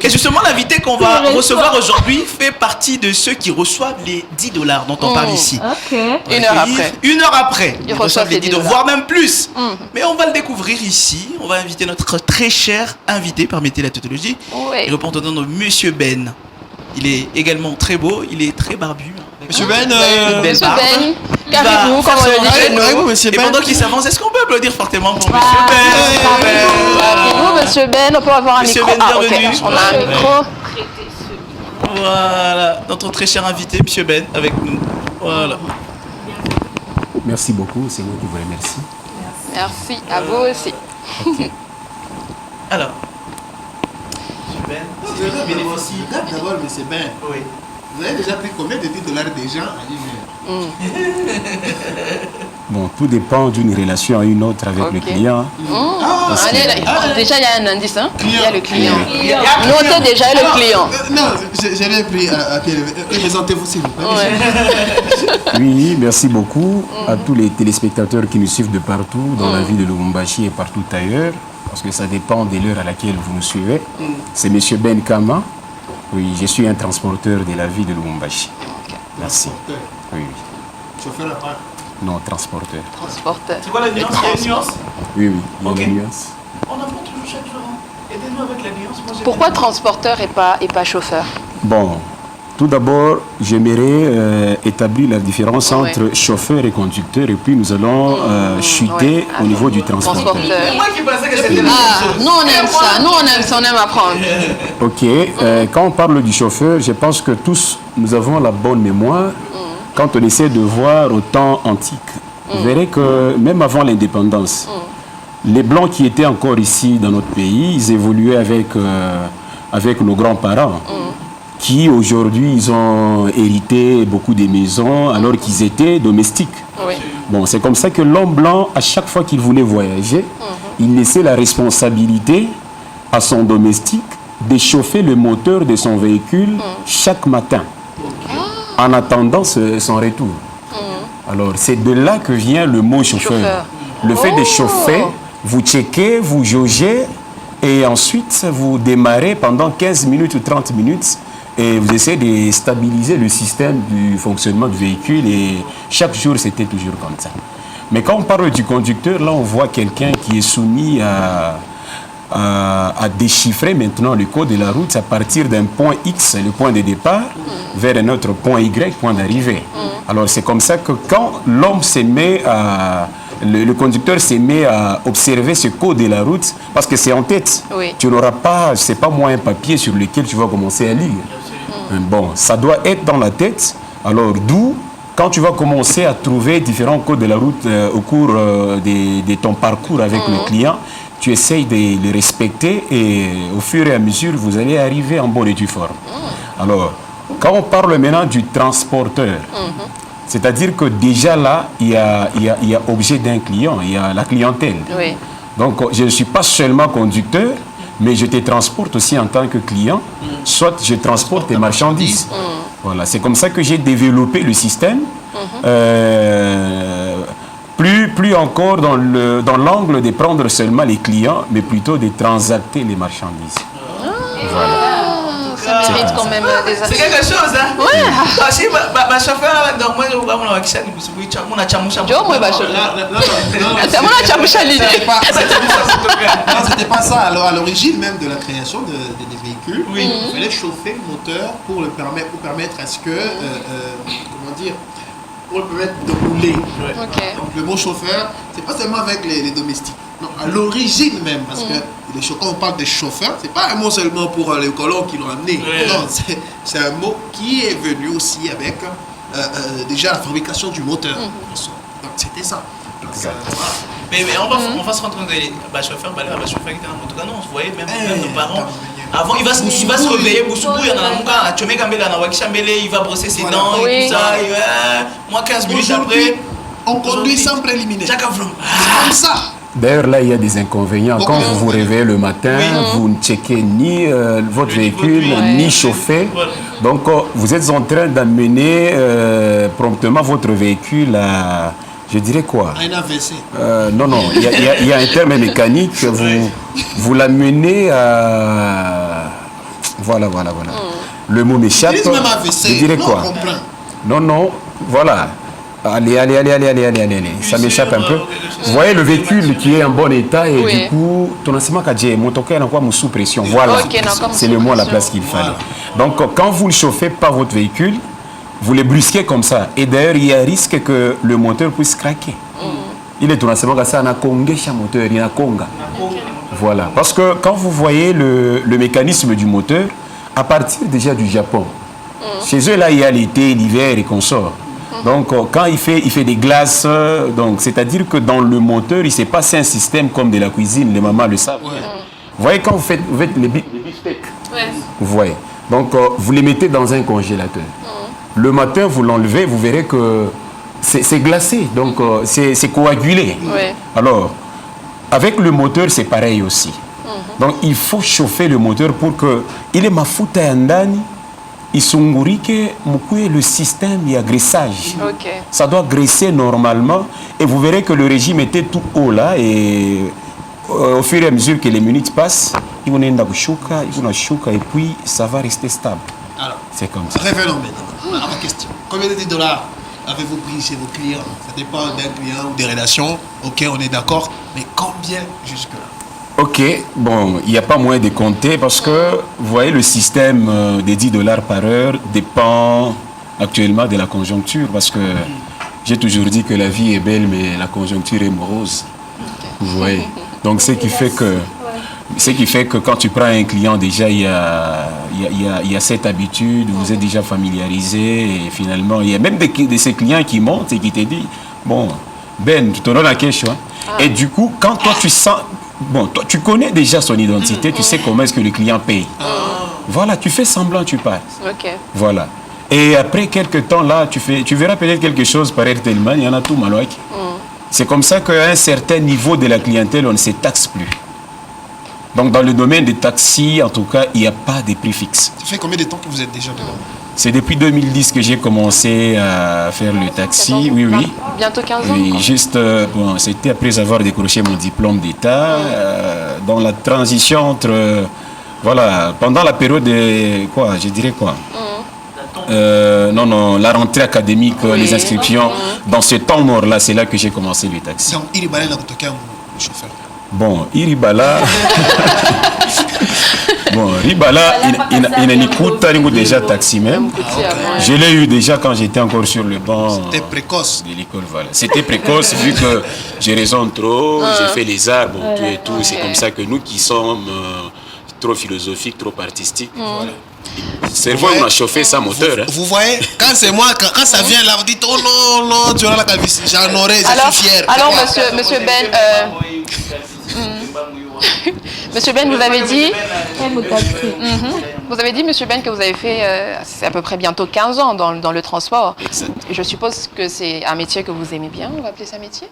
Et justement, l'invité qu'on va recevoir aujourd'hui fait partie de ceux qui reçoivent les 10 dollars dont on parle ici. Ok. Une heure après. Une heure après, Ils reçoivent les 10 dollars, $10. voire même plus. Mais on va le découvrir ici. On va inviter notre très cher invité, permettez la tautologie. Oui. Il répond au nom de Monsieur Ben. Il est également très beau, il est très barbu. Monsieur Ben, Monsieur barbe. Ben, Il va carrez-vous, faire comme on son le dit chez entrée. nous. avec vous, monsieur Et Ben. pendant qu'il s'avance, est-ce qu'on peut applaudir fortement pour Monsieur Ben? Carrez-vous, Monsieur Ben, on peut avoir un Monsieur micro. Ben, Ah, ok, bienvenue. on a un micro. Voilà, notre très cher invité, Monsieur Ben, avec nous. Voilà. Merci beaucoup, c'est moi qui vous remercie. Merci, à vous aussi. Alors, Monsieur Ben, c'est lui qui bénéficie. Regarde d'abord, monsieur Ben. Oui. Vous avez déjà pris combien de 10 dollars déjà à une heure? Bon, tout dépend d'une relation à une autre avec le client. Déjà, il y a un indice, hein? Il y a le client. Il y a Notez déjà le client. Non, j'ai bien pris à quel... Présentez-vous s'il vous plaît. Oui, merci beaucoup à tous les téléspectateurs qui nous suivent de partout, dans la ville de Lubumbashi et partout ailleurs, parce que ça dépend de l'heure à laquelle vous nous suivez. C'est Monsieur Ben Kama. Oui, je suis un transporteur de la ville de Lubumbashi. Merci. Transporteur. Oui, Chauffeur à part. non, transporteur. Transporteur. C'est quoi la nuance? Il y a une nuance? Oui, oui, il y a Ok. la nuance. On apprend toujours chaque jour. Aidez-nous avec la nuance. Moi, j'ai Pourquoi bien- transporteur et pas chauffeur? Bon, tout d'abord, j'aimerais établir la différence entre chauffeur et conducteur, et puis nous allons chuter au niveau du transporteur. C'est moi qui pensais que c'était la même Ah, chose. nous on aime ça, on aime apprendre. Ok, quand on parle du chauffeur, je pense que tous nous avons la bonne mémoire. Quand on essaie de voir au temps antique, vous verrez que même avant l'indépendance, les Blancs qui étaient encore ici dans notre pays, ils évoluaient avec nos grands-parents, qui aujourd'hui ils ont hérité beaucoup des maisons alors qu'ils étaient domestiques. Oui. Bon, c'est comme ça que l'homme blanc, à chaque fois qu'il voulait voyager, il laissait la responsabilité à son domestique de chauffer le moteur de son véhicule chaque matin, en attendant son retour. Alors, c'est de là que vient le mot chauffeur. Le fait de chauffer, vous checkez, vous jaugez, et ensuite, vous démarrez pendant 15 minutes ou 30 minutes, et vous essayez de stabiliser le système du fonctionnement du véhicule, et chaque jour, c'était toujours comme ça. Mais quand on parle du conducteur, là, on voit quelqu'un qui est soumis à déchiffrer maintenant le code de la route à partir d'un point X, le point de départ, vers un autre point Y, point d'arrivée. Alors c'est comme ça que quand l'homme se met à... Le conducteur se met à observer ce code de la route, parce que c'est en tête. Oui. Tu n'auras pas, c'est pas moi un papier sur lequel tu vas commencer à lire. Bon, ça doit être dans la tête. Alors d'où, quand tu vas commencer à trouver différents codes de la route au cours de ton parcours avec le client, tu essayes de les respecter, et au fur et à mesure, vous allez arriver en bonne et due forme. Alors, quand on parle maintenant du transporteur, c'est-à-dire que déjà là, il y a objet d'un client, il y a la clientèle. Oui. Donc, je ne suis pas seulement conducteur, mais je te transporte aussi en tant que client, soit je transporte tes marchandises. Voilà, c'est comme ça que j'ai développé le système. Plus encore dans l'angle de prendre seulement les clients, mais plutôt de transacter les marchandises. Ça mérite quand même des C'est quelque chose, hein? Ouais. Parce que ma chauffeur, donc moi, je vais vous la question, mon chamusha. Jo, moi, bah, c'est mon chamusha l'idée. Non, c'était pas ça. Alors, à l'origine même de la création des véhicules, il fallait chauffer le moteur pour permettre à ce que, comment dire, pour le permettre de rouler. Ok. Donc le mot chauffeur, c'est pas seulement avec les domestiques. Non, à l'origine même, parce que quand on parle de chauffeur, c'est pas un mot seulement pour les colons qui l'ont amené. Non, c'est un mot qui est venu aussi avec déjà la fabrication du moteur. Donc c'était ça. Donc, voilà. Mais on va se rendre compte que les chauffeurs, qui étaient en moto, on se voyait même nos parents. Avant, il va se réveiller, il va brosser ses dents et tout ça. Moi, 15 minutes après, on conduit sans préliminaire. C'est comme ça. D'ailleurs, là, il y a des inconvénients. Quand vous vous réveillez le matin, vous ne checkez ni votre véhicule, ni chauffé. Donc, vous êtes en train d'amener promptement votre véhicule à... Je dirais quoi? Un AVC. Non, il y a un terme mécanique. Vous l'amenez à... Voilà. Le mot m'échappe. Ils disent même AVC. Je dirais quoi? Non, voilà. Allez. Ça m'échappe un peu. Vous voyez le véhicule qui est en bon état et du coup, ton enseignement qu'a mon toquet est encore sous pression. Voilà, c'est le mot à la place qu'il fallait. Donc, quand vous ne chauffez pas votre véhicule, vous les brusquez comme ça. Et d'ailleurs, il y a un risque que le moteur puisse craquer. Il est tout enseignement que ça n'a qu'un moteur, il y a conga. Voilà, parce que quand vous voyez le mécanisme du moteur, à partir déjà du Japon, chez eux, là, il y a l'été, l'hiver et consorts. Donc, quand il fait des glaces, donc c'est-à-dire que dans le moteur, il s'est passé un système comme de la cuisine, les mamans le savent. Vous voyez, quand vous faites les beefsteaks, vous voyez. Donc, vous les mettez dans un congélateur. Le matin, vous l'enlevez, vous verrez que c'est glacé, donc c'est coagulé. Alors, avec le moteur, c'est pareil aussi. Donc, il faut chauffer le moteur pour que il est mafuta yandani. Isungurike mukue le système il y a graissage. Ça doit graisser normalement et vous verrez que le régime était tout haut là et au fur et à mesure que les minutes passent, il et puis ça va rester stable. Alors, c'est comme ça. Revenons maintenant à ma question. Combien de dollars avez-vous pris chez vos clients? Ça dépend d'un client ou des relations. Ok, on est d'accord, mais combien jusque-là? Ok, bon, il n'y a pas moyen de compter parce que, vous voyez, le système des 10 $ par heure dépend actuellement de la conjoncture parce que j'ai toujours dit que la vie est belle mais la conjoncture est morose. Vous voyez. Donc, ce qui fait que quand tu prends un client, déjà, il y a cette habitude, vous êtes déjà familiarisé et finalement, il y a même de ces clients qui montent et qui te disent, bon, Ben, tu te donnes la question. Et du coup, quand toi, tu sens... Bon, toi, tu connais déjà son identité, tu sais comment est-ce que le client paye. Voilà, tu fais semblant, tu passes. Voilà. Et après quelques temps, là, tu verras peut-être quelque chose par tellement, il y en a tout mal. C'est comme ça qu'à un certain niveau de la clientèle, on ne se taxe plus. Donc, dans le domaine des taxis, en tout cas, il n'y a pas de prix fixe. Ça fait combien de temps que vous êtes déjà dedans? C'est depuis 2010 que j'ai commencé à faire le taxi, oui. Bientôt 15 ans. Oui, juste, bon, c'était après avoir décroché mon diplôme d'État, dans la transition entre, voilà, pendant la période de, non, la rentrée académique, les inscriptions, dans ce temps mort-là, c'est là que j'ai commencé le taxi. Donc, Iribala, le chauffeur. Bon, Iribala... Bon, Ribala, il n'écoute déjà taxi même. Je l'ai eu déjà quand j'étais encore sur le banc. C'était précoce. De l'école, voilà. C'était précoce vu que je raisonne trop, j'ai fait les arts, bon, tout et tout. C'est comme ça que nous qui sommes trop philosophiques, trop artistiques, voilà. Le cerveau, on a chauffé sa moteur. Vous voyez, quand c'est moi, quand ça vient là, vous dites, oh non, tu as la calvitie, j'en aurais, je suis fier. Alors, monsieur Ben, Monsieur Ben, vous avez dit, Monsieur Ben, que vous avez fait, c'est à peu près bientôt 15 ans dans le transport. Exact. Je suppose que c'est un métier que vous aimez bien, on va appeler ça métier?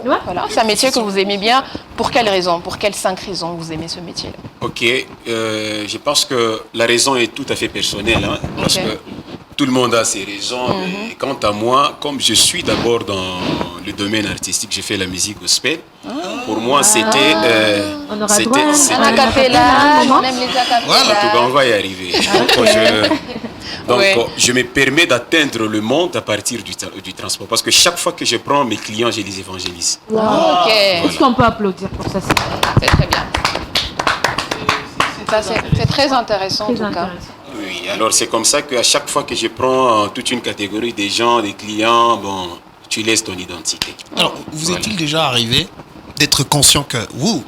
Voilà, c'est un métier que vous aimez bien. Pour quelles raisons? Pour quelles 5 raisons vous aimez ce métier-là? Ok, je pense que la raison est tout à fait personnelle, parce que tout le monde a ses raisons. Mais quant à moi, comme je suis d'abord dans le domaine artistique, j'ai fait la musique gospel. Pour moi, c'était... Un acapella, on aime les acapella. Voilà, en tout cas, on va y arriver. Donc, je me permets d'atteindre le monde à partir du transport. Parce que chaque fois que je prends mes clients, je les évangélise. Est-ce qu'on peut applaudir pour ça? C'est très bien. C'est très intéressant, en tout cas. Oui, alors c'est comme ça qu'à chaque fois que je prends toute une catégorie des gens, des clients, bon, tu laisses ton identité. Alors, vous est-il déjà arrivé d'être conscient que vous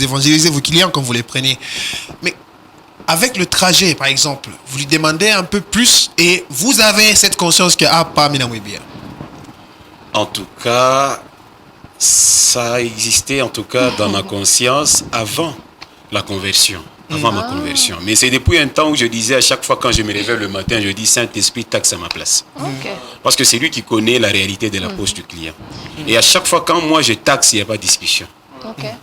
évangélisez vos clients quand vous les prenez, mais avec le trajet, par exemple, vous lui demandez un peu plus et vous avez cette conscience que pas bien. En tout cas, ça existait en tout cas dans ma conscience avant la conversion. Avant ma conversion. Mais c'est depuis un temps où je disais à chaque fois quand je me réveille le matin, je dis Saint-Esprit, taxe à ma place. Parce que c'est lui qui connaît la réalité de la poche du client. Et à chaque fois quand moi je taxe, il n'y a pas de discussion.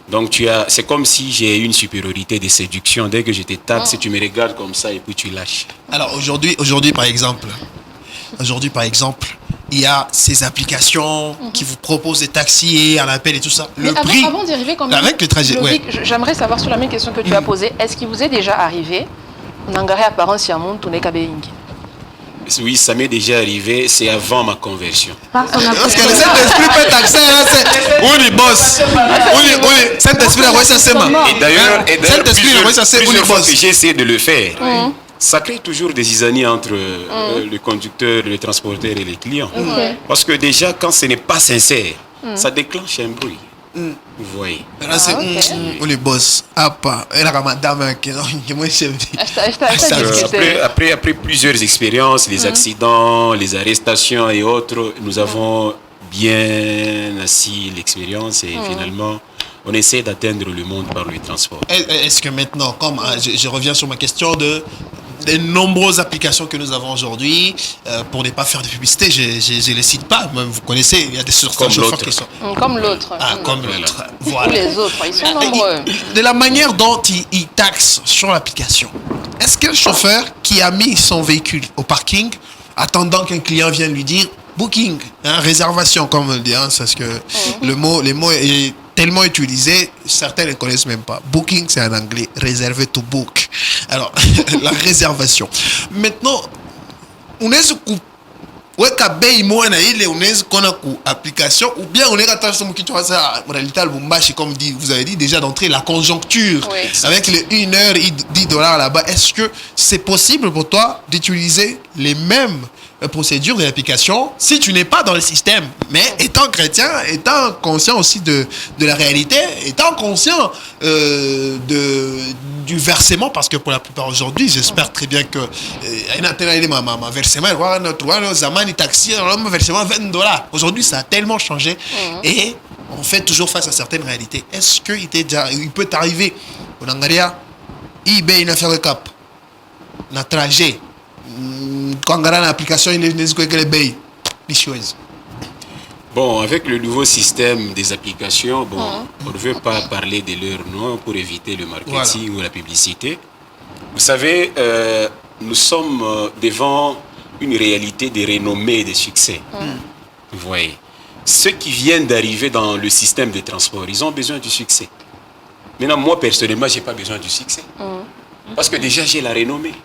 Donc c'est comme si j'ai une supériorité de séduction. Dès que je te taxe, tu me regardes comme ça et puis tu lâches. Alors aujourd'hui par exemple, il y a ces applications qui vous proposent des taxis et un appel et tout ça. Mais avant d'y arriver, quand même, avec le trajet, j'aimerais savoir sur la même question que tu as posée. Est-ce qu'il vous est déjà arrivé Nangare apparence ya muntu neka bengi. Oui, ça m'est déjà arrivé, c'est avant ma conversion. Par son Parce que le Saint-Esprit peut taxer, c'est où les boss. Saint-Esprit a ça c'est ma. Et d'ailleurs, plusieurs fois que j'ai essayé de le faire, ça crée toujours des isanies entre le conducteur, le transporteur et les clients. Parce que déjà, quand ce n'est pas sincère, ça déclenche un bruit. Vous voyez. Là, c'est où les boss. Ah, pas. Et la madame qui est moins chef. Après plusieurs expériences, les accidents, les arrestations et autres, nous avons bien assis l'expérience et finalement, on essaie d'atteindre le monde par le transport. Est-ce que maintenant, comme je reviens sur ma question des nombreuses applications que nous avons aujourd'hui, pour ne pas faire de publicité, je ne les cite pas, même vous connaissez, il y a des chauffeurs qui sont... Comme l'autre. Ah, comme l'autre. Voilà. Ou les autres, ils sont nombreux. De la manière dont ils taxent sur l'application, est-ce qu'un chauffeur qui a mis son véhicule au parking, attendant qu'un client vienne lui dire booking, réservation, comme on le dit, parce que les mots est tellement utilisé, certains ne le connaissent même pas. Booking, c'est en anglais, réservé to book. Alors, la réservation. Maintenant, on est ouais, on est qu'on a application ou bien on est attaché en réalité comme vous avez dit déjà d'entrée la conjoncture avec les 1 heure et $10 là-bas. Est-ce que c'est possible pour toi d'utiliser les mêmes procédures de l'application si tu n'es pas dans le système, mais étant chrétien, étant conscient aussi de la réalité, étant conscient du versement, parce que pour la plupart aujourd'hui, j'espère très bien que ma versement taxi, versement $20. Aujourd'hui, ça a tellement changé et on fait toujours face à certaines réalités. Est-ce qu'il peut t'arriver au Nangaria, eBay n'a fait le cap, na trajet, quand on a l'application, il est bon, avec le nouveau système des applications, on ne veut pas parler de leur nom pour éviter le marketing ou la publicité. Vous savez, nous sommes devant une réalité de renommée et de succès. Vous voyez, ceux qui viennent d'arriver dans le système de transport, ils ont besoin du succès. Maintenant, moi, personnellement, je n'ai pas besoin du succès. Parce que déjà, j'ai la renommée.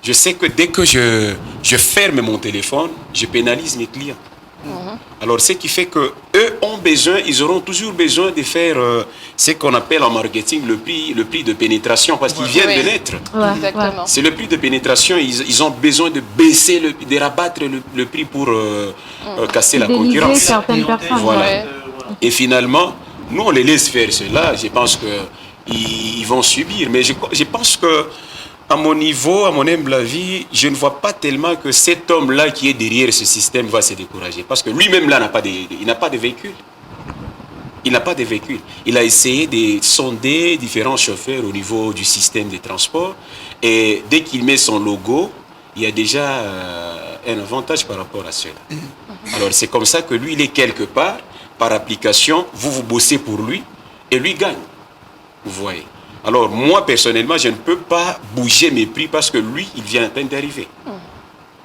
Je sais que dès que je ferme mon téléphone, je pénalise mes clients. Alors, ce qui fait qu'eux ont besoin, ils auront toujours besoin de faire ce qu'on appelle en marketing le prix de pénétration, parce qu'ils viennent de naître. Exactement. C'est le prix de pénétration, ils ont besoin de baisser, de rabattre le prix pour casser la concurrence. Certaines personnes. Voilà. Et finalement, nous, on les laisse faire cela. Je pense qu'ils vont subir. Mais je pense que à mon niveau, à mon humble avis, je ne vois pas tellement que cet homme-là qui est derrière ce système va se décourager. Parce que lui-même, là, il n'a pas de véhicule. Il n'a pas de véhicule. Il a essayé de sonder différents chauffeurs au niveau du système de transport. Et dès qu'il met son logo, il y a déjà un avantage par rapport à cela. Alors, c'est comme ça que lui, il est quelque part, par application, vous bossez pour lui, et lui gagne. Vous voyez. Alors, moi, personnellement, je ne peux pas bouger mes prix parce que lui, il vient à peine d'arriver.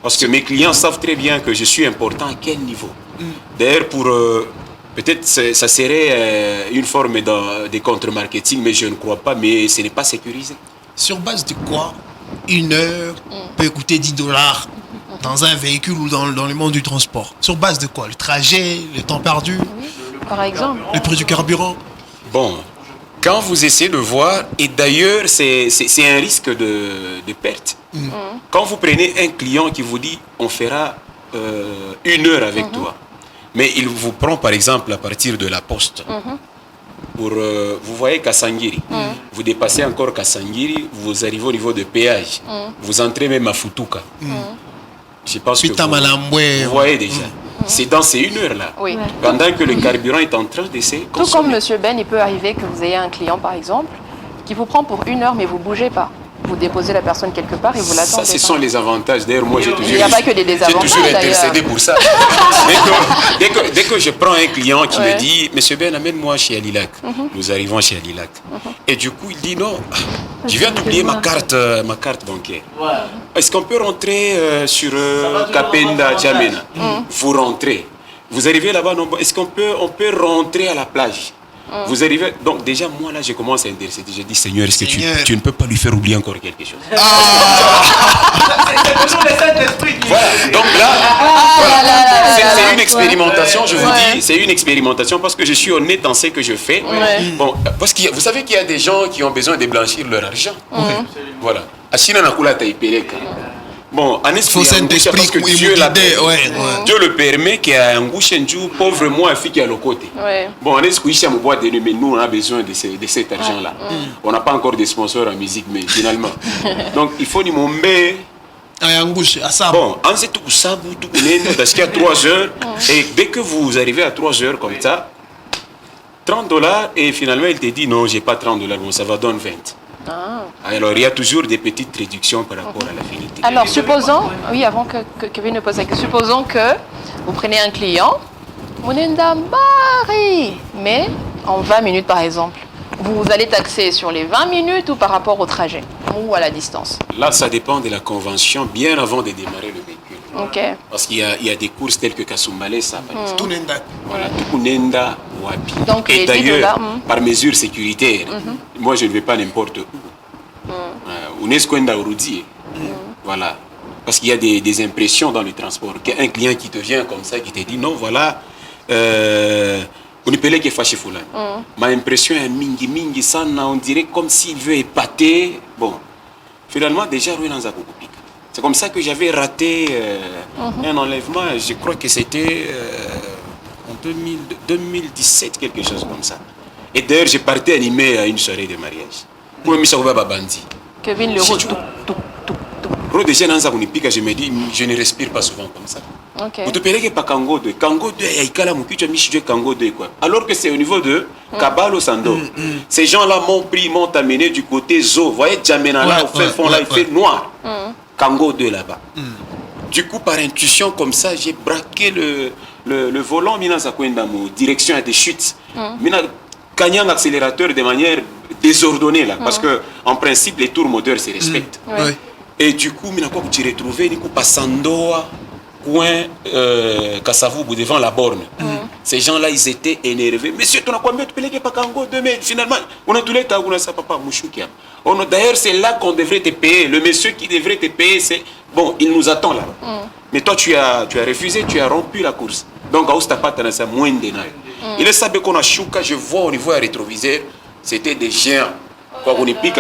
Parce que mes clients savent très bien que je suis important à quel niveau. D'ailleurs, peut-être ça serait une forme de contre-marketing, mais je ne crois pas, mais ce n'est pas sécurisé. Sur base de quoi 1 heure peut coûter $10 dans un véhicule ou dans le monde du transport? Sur base de quoi? Le trajet, le temps perdu? Par exemple. Le prix du carburant? Bon. Quand vous essayez de voir, et d'ailleurs, c'est un risque de perte. Quand vous prenez un client qui vous dit on fera 1 heure avec toi, mais il vous prend par exemple à partir de la poste. Vous voyez Kassangiri, vous dépassez encore Kassangiri, vous arrivez au niveau de péage, vous entrez même à Futuka. Je pense que vous voyez déjà. C'est dans ces 1 heure-là. Oui. Pendant que le carburant est en train de se consommer. Tout comme M. Ben, il peut arriver que vous ayez un client, par exemple, qui vous prend pour 1 heure, mais vous ne bougez pas. Vous déposez la personne quelque part et vous l'attendez. Ça, ce sont les avantages. D'ailleurs, moi, j'ai toujours... Il n'y a pas que des désavantages. J'ai toujours intercédé pour ça. dès que je prends un client qui me dit « Monsieur Ben, amène-moi chez Alilac ». Nous arrivons chez Alilac. Et du coup, il dit « Non, je viens d'oublier ma carte bancaire. Est-ce qu'on peut rentrer sur Kapenda, Djamena ?» Vous rentrez. Vous arrivez là-bas, est-ce qu'on peut rentrer à la plage? Vous arrivez, donc déjà moi là je commence à intercéder, je dis Seigneur, est-ce que tu ne peux pas lui faire oublier encore quelque chose? Voilà, donc là, c'est une expérimentation, je vous dis, c'est une expérimentation parce que je suis honnête dans ce que je fais. Bon, parce que vous savez qu'il y a des gens qui ont besoin de blanchir leur argent. Voilà. Bon, en esprit, parce que Dieu le permet qu'il y ait un gouchenjou pauvre moi, un fille qui est à l'autre côté. Bon, en esprit, mais nous on a besoin de cet argent-là. On n'a pas encore de sponsors en musique, mais finalement. Donc il faut nous montrer. Bon, en c'est tout ça, parce qu'il y a 3 heures, et dès que vous arrivez à 3 heures comme ça, $30, et finalement il te dit non, j'ai pas $30, bon, ça va donner 20. Alors il y a toujours des petites réductions par rapport à la finalité. Alors supposons, oui, avant que Kevin ne pose la question, supposons que vous prenez un client, mais en 20 minutes par exemple, vous allez taxer sur les 20 minutes ou par rapport au trajet ou à la distance? Là, ça dépend de la convention bien avant de démarrer le véhicule. Parce qu'il y a des courses telles que Kasumbale, ça, par exemple. Voilà, Tukunenda, Wapi. Donc, et d'ailleurs, par mesure sécuritaire, moi je ne vais pas n'importe où. Unesco Urudi. Voilà. Parce qu'il y a des impressions dans le transport. Un client qui te vient comme ça, qui te dit non, voilà. On ne peut pas fâcher Foulane. Ma impression est mingi, ça, on dirait comme s'il veut épater. Bon, finalement, déjà, c'est comme ça que j'avais raté un enlèvement. Je crois que c'était en 2017, quelque chose comme ça. Et d'ailleurs, j'ai parti animé à une soirée de mariage. Pour me sauver Babandi. Kevin le route. Déjà, je me dis, je ne respire pas souvent comme ça. Vous te payez pas Kango 2. Kango 2, il y a Kango 2. Alors que c'est au niveau de Kabalo Sando. Ces gens-là m'ont amené du côté Zo. Vous voyez, Djamena là, au fait fond là, il fait noir. Kango 2 là-bas. Du coup, par intuition comme ça, j'ai braqué le volant, direction à des chutes. Gagnant l'accélérateur de manière désordonnée là. Parce que en principe, les tours moteurs se respectent. Et du coup, j'ai retrouvé Passandoa, coin Kassavoubou, devant la borne. Ces gens-là, ils étaient énervés. Monsieur, tu n'as combien de pélés pas Kango 2, mais finalement, on a tous les cas, on a ça, papa, Mouchoukia. D'ailleurs, c'est là qu'on devrait te payer. Le monsieur qui devrait te payer, c'est. Bon, il nous attend là. Mais toi, tu as refusé, tu as rompu la course. Donc, à Oustapa, tu as moins de nains. Il est savait qu'on a chouka, je vois au niveau rétroviseur, c'était des géants. Quand on est pique,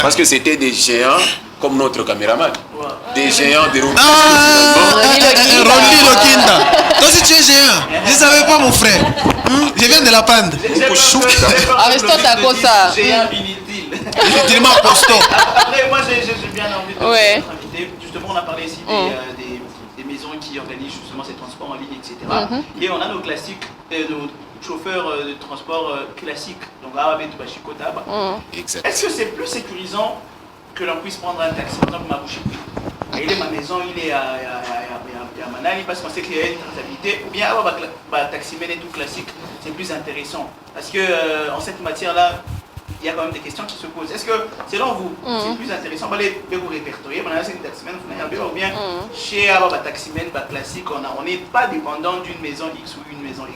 parce que c'était des géants comme notre caméraman. Des géants de Ronnie Lokinda. Toi si tu es géant, je ne savais pas mon frère. Je viens de la prendre. Arrête-toi ta cosa. Géant inutile. Inutilement costaud. Après, moi j'ai bien envie de être invité. Justement, on a parlé ici des maisons qui organisent justement ces transports en ligne, etc. Et on a nos classiques, nos chauffeurs de transport classiques. Donc, est-ce que c'est plus sécurisant que l'on puisse prendre un taxi? Par exemple, il est à ma maison, il est à Manali, parce qu'on sait qu'il y a une traçabilité. Ou bien, taxi et tout classique, c'est plus intéressant. Parce que en cette matière-là, il y a quand même des questions qui se posent. Est-ce que, selon vous, c'est plus intéressant de vous répertorier, ou bien chez un taximen classique, on n'est pas dépendant d'une maison X ou une maison Y?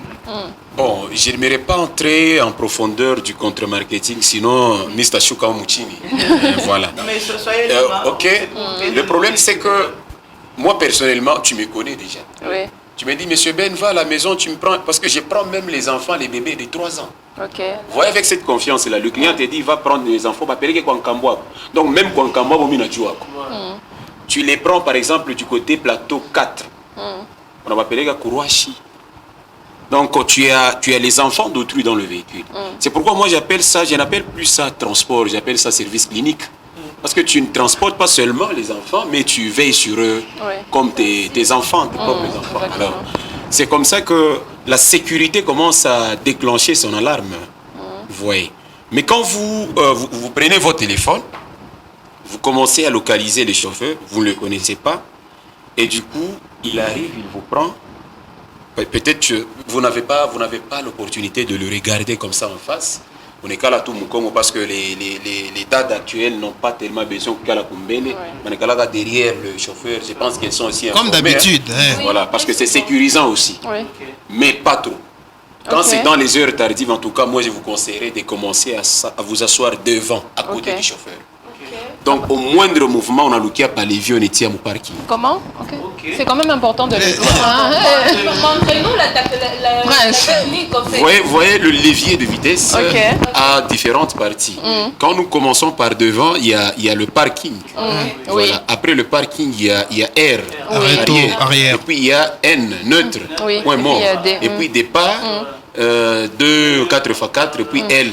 Bon, je n'aimerais pas entrer en profondeur du contre-marketing, sinon Mr. Chouka Mouchini. Voilà. Non, mais soyez libre. Ok. Le problème, c'est que moi, personnellement, tu me connais déjà. Oui. Tu me dis, monsieur Ben, va à la maison, tu me prends. Parce que je prends même les enfants, les bébés de 3 ans. Ok. Vous voyez, avec cette confiance-là, le client te dit, va prendre les enfants, va payer Kwankambwa. Donc, même Kwankambwa, tu les prends, par exemple, du côté plateau 4. On va appeler Kourouachi. Donc, tu as les enfants d'autrui dans le véhicule. C'est pourquoi moi, je n'appelle plus ça transport, j'appelle ça service clinique. Parce que tu ne transportes pas seulement les enfants, mais tu veilles sur eux comme tes enfants, tes propres enfants. Alors, c'est comme ça que la sécurité commence à déclencher son alarme. Vous voyez. Mais quand vous prenez votre téléphone, vous commencez à localiser les chauffeurs, vous ne le connaissez pas, et du coup, il arrive, il vous prend. Peut-être que vous n'avez pas l'opportunité de le regarder comme ça en face. On est qu'à la Congo parce que les dates actuelles n'ont pas tellement besoin qu'à la Kumbele. On est qu'à là derrière le chauffeur. Je pense qu'elles sont aussi comme d'habitude. Voilà, parce que c'est sécurisant aussi. Mais pas trop. Quand c'est dans les heures tardives, en tout cas, moi, je vous conseillerais de commencer à vous asseoir devant, à côté du chauffeur. Donc, au moindre mouvement, on a le cas par les vieux, on était à mon parking. Comment? C'est quand même important de le dire. Montrez-nous la technique, en fait. Vous voyez, le levier de vitesse a différentes parties. Quand nous commençons par devant, il y a le parking. Voilà. Après le parking, il y a R, arrière. Et puis il y a N, neutre, point mort. Et puis départ, 2, 4x4, et puis L.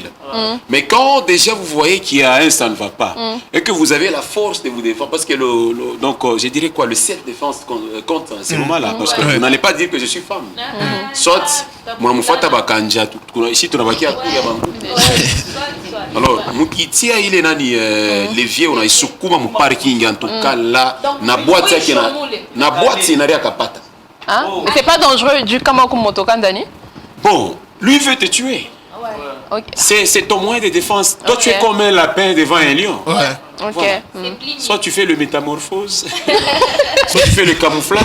Mais quand déjà vous voyez qu'il y a un, ça ne va pas, et que vous avez la force de vous défendre, parce que donc je dirais quoi, le self-défense compte à ce moment-là, parce que vous n'allez pas dire que je suis femme. Soit, moi, mon fata bakanja, ici, tu n'as pas qui a couillé avant. Alors, Mukitia, il est nani, les vieux, on a isukuma mon parking, en tout cas là, na boîte, il n'a rien qu'à pata. C'est pas dangereux du Kamaku Motokan, Dani? Bon, lui veut te tuer. C'est ton moyen de défense. Toi, tu es comme un lapin devant un lion. Voilà. Soit tu fais le métamorphose, soit tu fais le camouflage.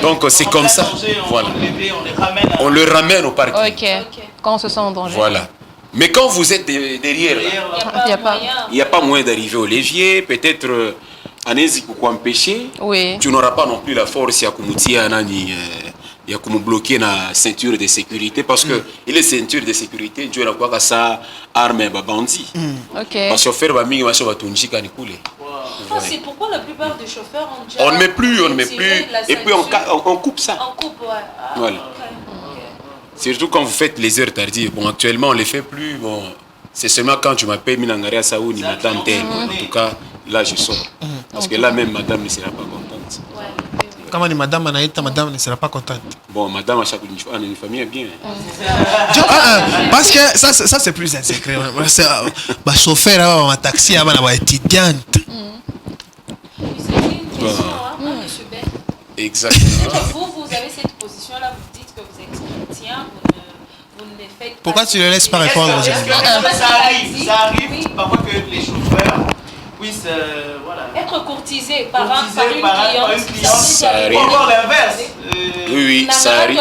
Donc, c'est comme ça. Voilà. On le ramène au parking. Quand on se sent en danger. Voilà. Mais quand vous êtes derrière, il n'y a pas moyen d'arriver au levier. Peut-être, Anézi, pour empêcher, tu n'auras pas non plus la force à Kumutia Nani. Il y a comme bloqué la ceinture de sécurité parce que il est ceinture de sécurité Dieu la quoi ça arme bandit. Parce que chauffeur va mingi va tunji kan coulé. C'est pourquoi la plupart des chauffeurs ont déjà on ne met plus et puis on coupe ça. On coupe voilà. Surtout quand vous faites les heures tardives. Bon, actuellement on les fait plus. Bon, c'est seulement quand tu m'appelles Minangaria Saoud ni madame telle. En tout cas, là je sors parce que là même madame ne sera pas contente. Comment les madame Anaïta, madame ne sera pas contente. Bon, madame, à chaque fois, une famille est bien. Parce que ça c'est plus un secret. Ma chauffeur, ma taxi, ma étudiante. C'est une question, monsieur Ben. Exactement. Vous avez cette position-là, vous dites que vous êtes chrétien, vous ne faites pas. Pourquoi tu ne laisses pas répondre aux gens? Ça arrive parfois que les chauffeurs puissent être courtisés par une cliente. Ça arrive. Ou encore l'inverse. Oui, ça arrive.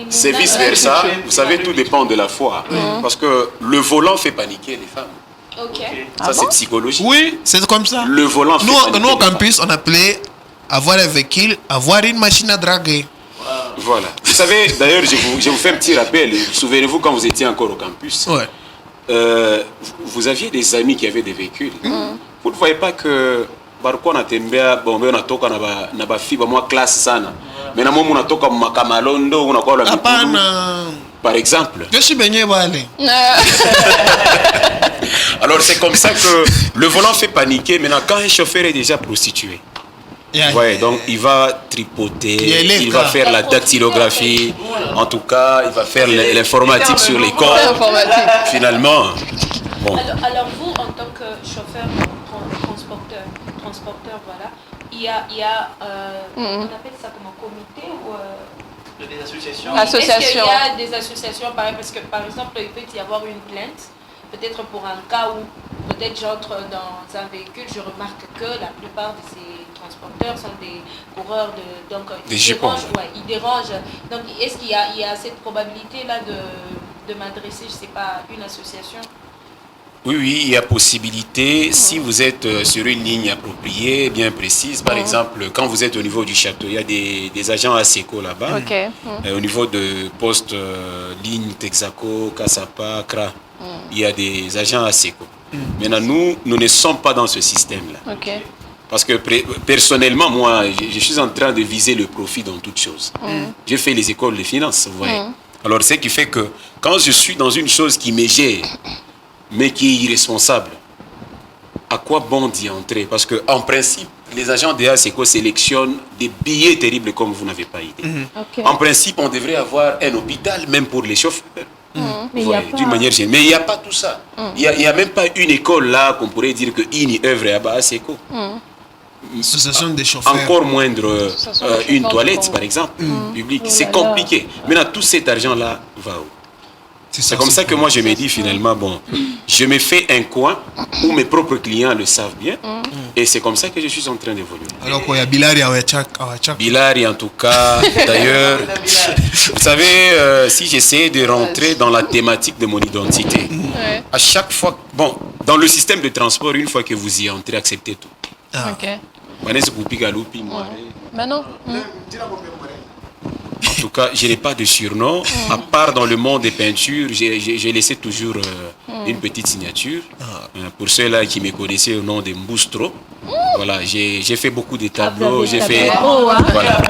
C'est vice versa. Vous savez, tout dépend de la foi. Parce que le volant fait paniquer les femmes. Ça, c'est psychologique. Oui, c'est comme ça. Le volant fait paniquer. Nous, au campus, on appelait avoir un véhicule, avoir une machine à draguer. Voilà. Vous savez, d'ailleurs, je vous fais un petit rappel. Souvenez-vous quand vous étiez encore au campus. Vous aviez des amis qui avaient des véhicules. Vous ne voyez pas que barko na tembea bombe unatoka na ba fiba moi classe sana. Mais na momu unatoka makamalondo unakuwa la mikulu. Par exemple. Je suis baigné balé. Alors c'est comme ça que le volant fait paniquer. Maintenant quand un chauffeur est déjà prostitué. Ouais, donc il va tripoter, il va faire la dactylographie, en tout cas, il va faire l'informatique sur les corps. Finalement, bon. Alors vous, en tant que chauffeur, transporteur, voilà, il y a on appelle ça comme un comité ou des associations. Est-ce qu'il y a des associations pareil, parce que par exemple, il peut y avoir une plainte. Peut-être pour un cas où peut-être j'entre dans un véhicule, je remarque que la plupart de ces transporteurs sont des coureurs donc ils dérangent. Donc est-ce qu'il y a cette probabilité-là de m'adresser, je ne sais pas, une association? Oui, il y a possibilité si vous êtes sur une ligne appropriée, bien précise. Par exemple, quand vous êtes au niveau du château, il y a des agents ASECO là-bas. Au niveau de poste ligne Texaco, Kasapa, Kra. Il y a des agents ASECO. Maintenant, nous ne sommes pas dans ce système-là. Parce que personnellement, moi, je suis en train de viser le profit dans toutes choses. J'ai fait les écoles de finance, vous voyez. Alors, ce qui fait que quand je suis dans une chose qui me gère, mais qui est irresponsable, à quoi bon d'y entrer? Parce qu'en principe, les agents de ASECO sélectionnent des billets terribles comme vous n'avez pas idée. En principe, on devrait avoir un hôpital, même pour les chauffeurs. D'une manière générale. Mais il n'y a pas tout ça. Il n'y a même pas une école là qu'on pourrait dire qu'une œuvre est à ASECO. Association des chauffeurs. Encore moindre une toilette, par exemple, publique. C'est compliqué. Maintenant, tout cet argent-là va où? C'est comme ça que moi je me dis finalement, bon, je me fais un coin où mes propres clients le savent bien. Et c'est comme ça que je suis en train d'évoluer. Alors qu'il y a Bilal et Awachak. Bilal, en tout cas, d'ailleurs, vous savez, si j'essaie de rentrer dans la thématique de mon identité, à chaque fois, bon, dans le système de transport, une fois que vous y entrez, acceptez tout. Ok. Maintenant. En tout cas, je n'ai pas de surnom, à part dans le monde des peintures, j'ai laissé toujours une petite signature. Pour ceux-là qui me connaissaient au nom de Mboustro, voilà, j'ai fait beaucoup de tableaux, j'ai fait... Voilà.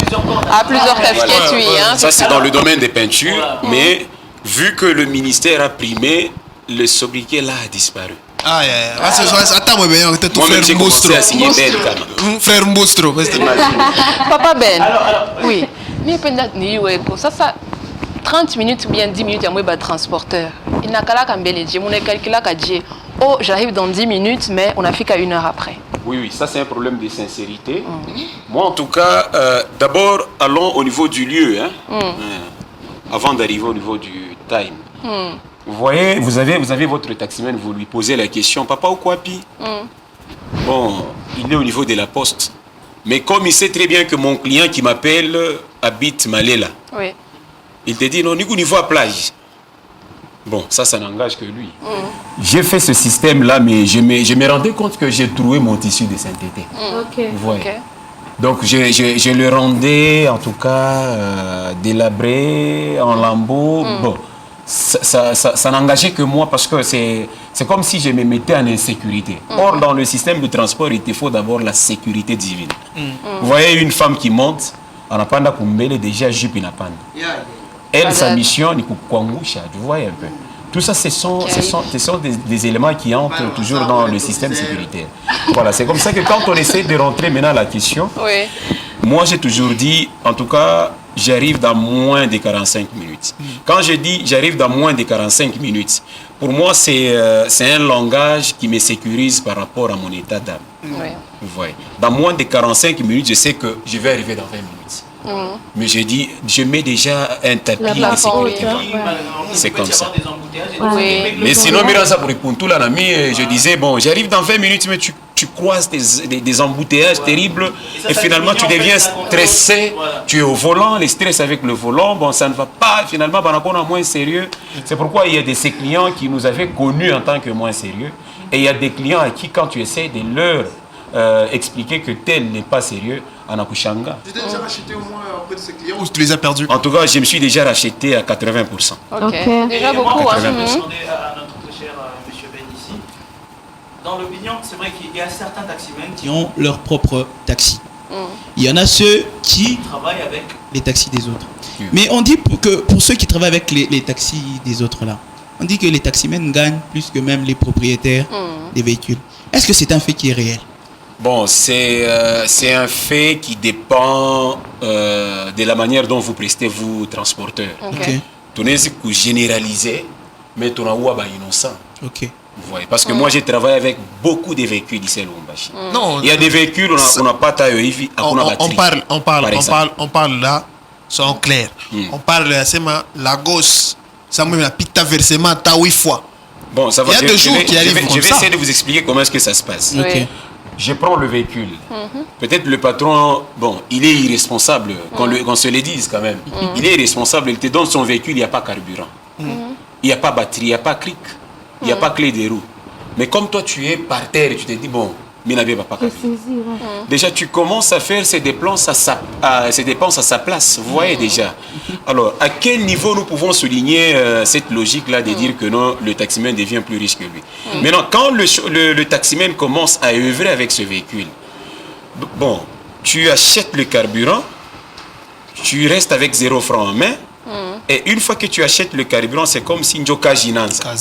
À plusieurs casquettes, oui. Hein, ça, c'est dans le domaine des peintures, mais vu que le ministère a primé, le sobriquet là a disparu. Attends, moi-même, j'ai commencé à signer Ben Kama. Frère Mboustro. Papa Ben, oui. Ça, 30 minutes ou bien 10 minutes, il y a un transporteur. Il n'a qu'à la calculer. Oh, j'arrive dans 10 minutes, mais on n'a fait qu'à 1 heure après. Oui, ça c'est un problème de sincérité. Moi, en tout cas, d'abord, allons au niveau du lieu, avant d'arriver au niveau du time. Vous voyez, vous avez votre taximan, vous lui posez la question, papa ou quoi, pi? Bon, il est au niveau de la poste. Mais comme il sait très bien que mon client qui m'appelle habite Malela, oui. Il te dit non, au niveau à plage. Bon, ça n'engage que lui. J'ai fait ce système-là, mais je me rendais compte que j'ai trouvé mon tissu de sainteté. Vous voyez. Donc, je le rendais, en tout cas, délabré, en lambeaux. Bon, ça n'engageait que moi parce que c'est comme si je me mettais en insécurité. Or, dans le système de transport, il te faut d'abord la sécurité divine. Vous voyez une femme qui monte, on n'a pas déjà jupe inapanda. Elle, sa mission, tu vois un peu. Tout ça, ce sont des éléments qui entrent toujours dans le système sécuritaire. Voilà, c'est comme ça que quand on essaie de rentrer maintenant à la question, moi j'ai toujours dit, en tout cas, j'arrive dans moins de 45 minutes. Quand je dis j'arrive dans moins de 45 minutes, pour moi c'est un langage qui me sécurise par rapport à mon état d'âme. Vous voyez. Dans moins de 45 minutes, je sais que je vais arriver dans 20 minutes. Mais je dis, je mets déjà un tapis de sécurité. C'est comme ça. Mais sinon, Mirasa pour répondre tout là, je disais, bon, j'arrive dans 20 minutes, mais tu croises des embouteillages terribles et finalement tu deviens stressé, tu es au volant, le stress avec le volant, bon, ça ne va pas, finalement, on est moins sérieux. C'est pourquoi il y a de ces clients qui nous avaient connus en tant que moins sérieux et il y a des clients à qui, quand tu essaies de leur expliquer que tel n'est pas sérieux, en Akushanga. Tu t'es déjà racheté au moins auprès de ces clients ou tu les as perdus? En tout cas, je me suis déjà racheté à 80%. Déjà beaucoup. Moi, je vais demander à notre très cher monsieur Ben ici. Dans l'opinion, c'est vrai qu'il y a certains taximens qui ont leur propre taxi. Il y en a ceux qui travaillent avec les taxis des autres. Mais on dit que pour ceux qui travaillent avec les taxis des autres là, on dit que les taximens gagnent plus que même les propriétaires des véhicules. Est-ce que c'est un fait qui est réel? Bon, c'est un fait qui dépend de la manière dont vous prestez, vous, transporteurs. Tu n'es pas généralisé, mais tu n'es pas innocent. Vous voyez, parce que moi, j'ai travaillé avec beaucoup de véhicules ici à Lubumbashi. Il y a des véhicules, on n'a pas taille, on parle là, soyons clairs. On parle de la gauche, ça me la pita versement ta 8 fois. Bon, ça va. Il y a des jours qui arrivent comme ça. Je vais essayer de vous expliquer comment est-ce que ça se passe. Je prends le véhicule. Peut-être le patron, bon, il est irresponsable, qu'on se le dise quand même. Il est irresponsable, il te donne son véhicule, il n'y a pas carburant. Il n'y a pas batterie, il n'y a pas cric, il n'y a pas clé de roue. Mais comme toi, tu es par terre et tu te dis, bon, déjà, tu commences à faire ces dépenses à sa place. Vous voyez déjà. Alors, à quel niveau nous pouvons souligner cette logique-là de dire que non, le taximan devient plus riche que lui. Maintenant, quand le taximan commence à œuvrer avec ce véhicule, bon, tu achètes le carburant, tu restes avec 0 francs en main, et une fois que tu achètes le carburant, c'est comme si Njoka Jinanza.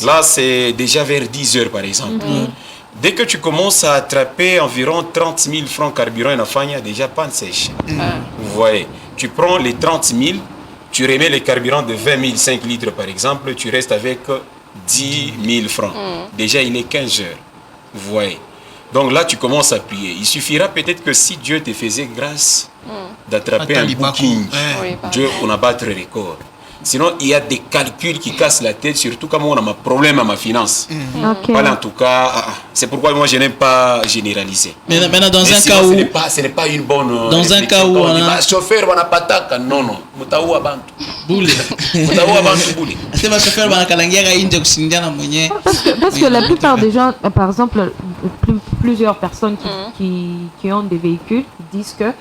Là, c'est déjà vers 10 heures, par exemple. Dès que tu commences à attraper environ 30 000 francs carburant, il y a déjà panne sèche. Vous voyez, tu prends les 30 000, tu remets le carburant de 20 000, 5 litres par exemple, tu restes avec 10 000 francs. Déjà, il est 15 heures. Vous voyez. Donc là, tu commences à prier. Il suffira peut-être que si Dieu te faisait grâce d'attraper un booking, Dieu, on a battre le record. Sinon, il y a des calculs qui cassent la tête, surtout quand on a un problème à ma finance. Ok. Voilà, en tout cas, c'est pourquoi moi je n'aime pas généraliser. Mais maintenant, dans Mais un sinon, cas où... ce n'est pas une bonne. Dans un cas où on on dit, a- chauffeur, on a pataka. Non, non. Mutaou abantu. Boule. Mutaou abantu boule. C'est ma chauffeur, on a kalangiera inje kusindiana mwenye. Parce que la plupart des gens, par exemple, plusieurs personnes qui ont des véhicules disent que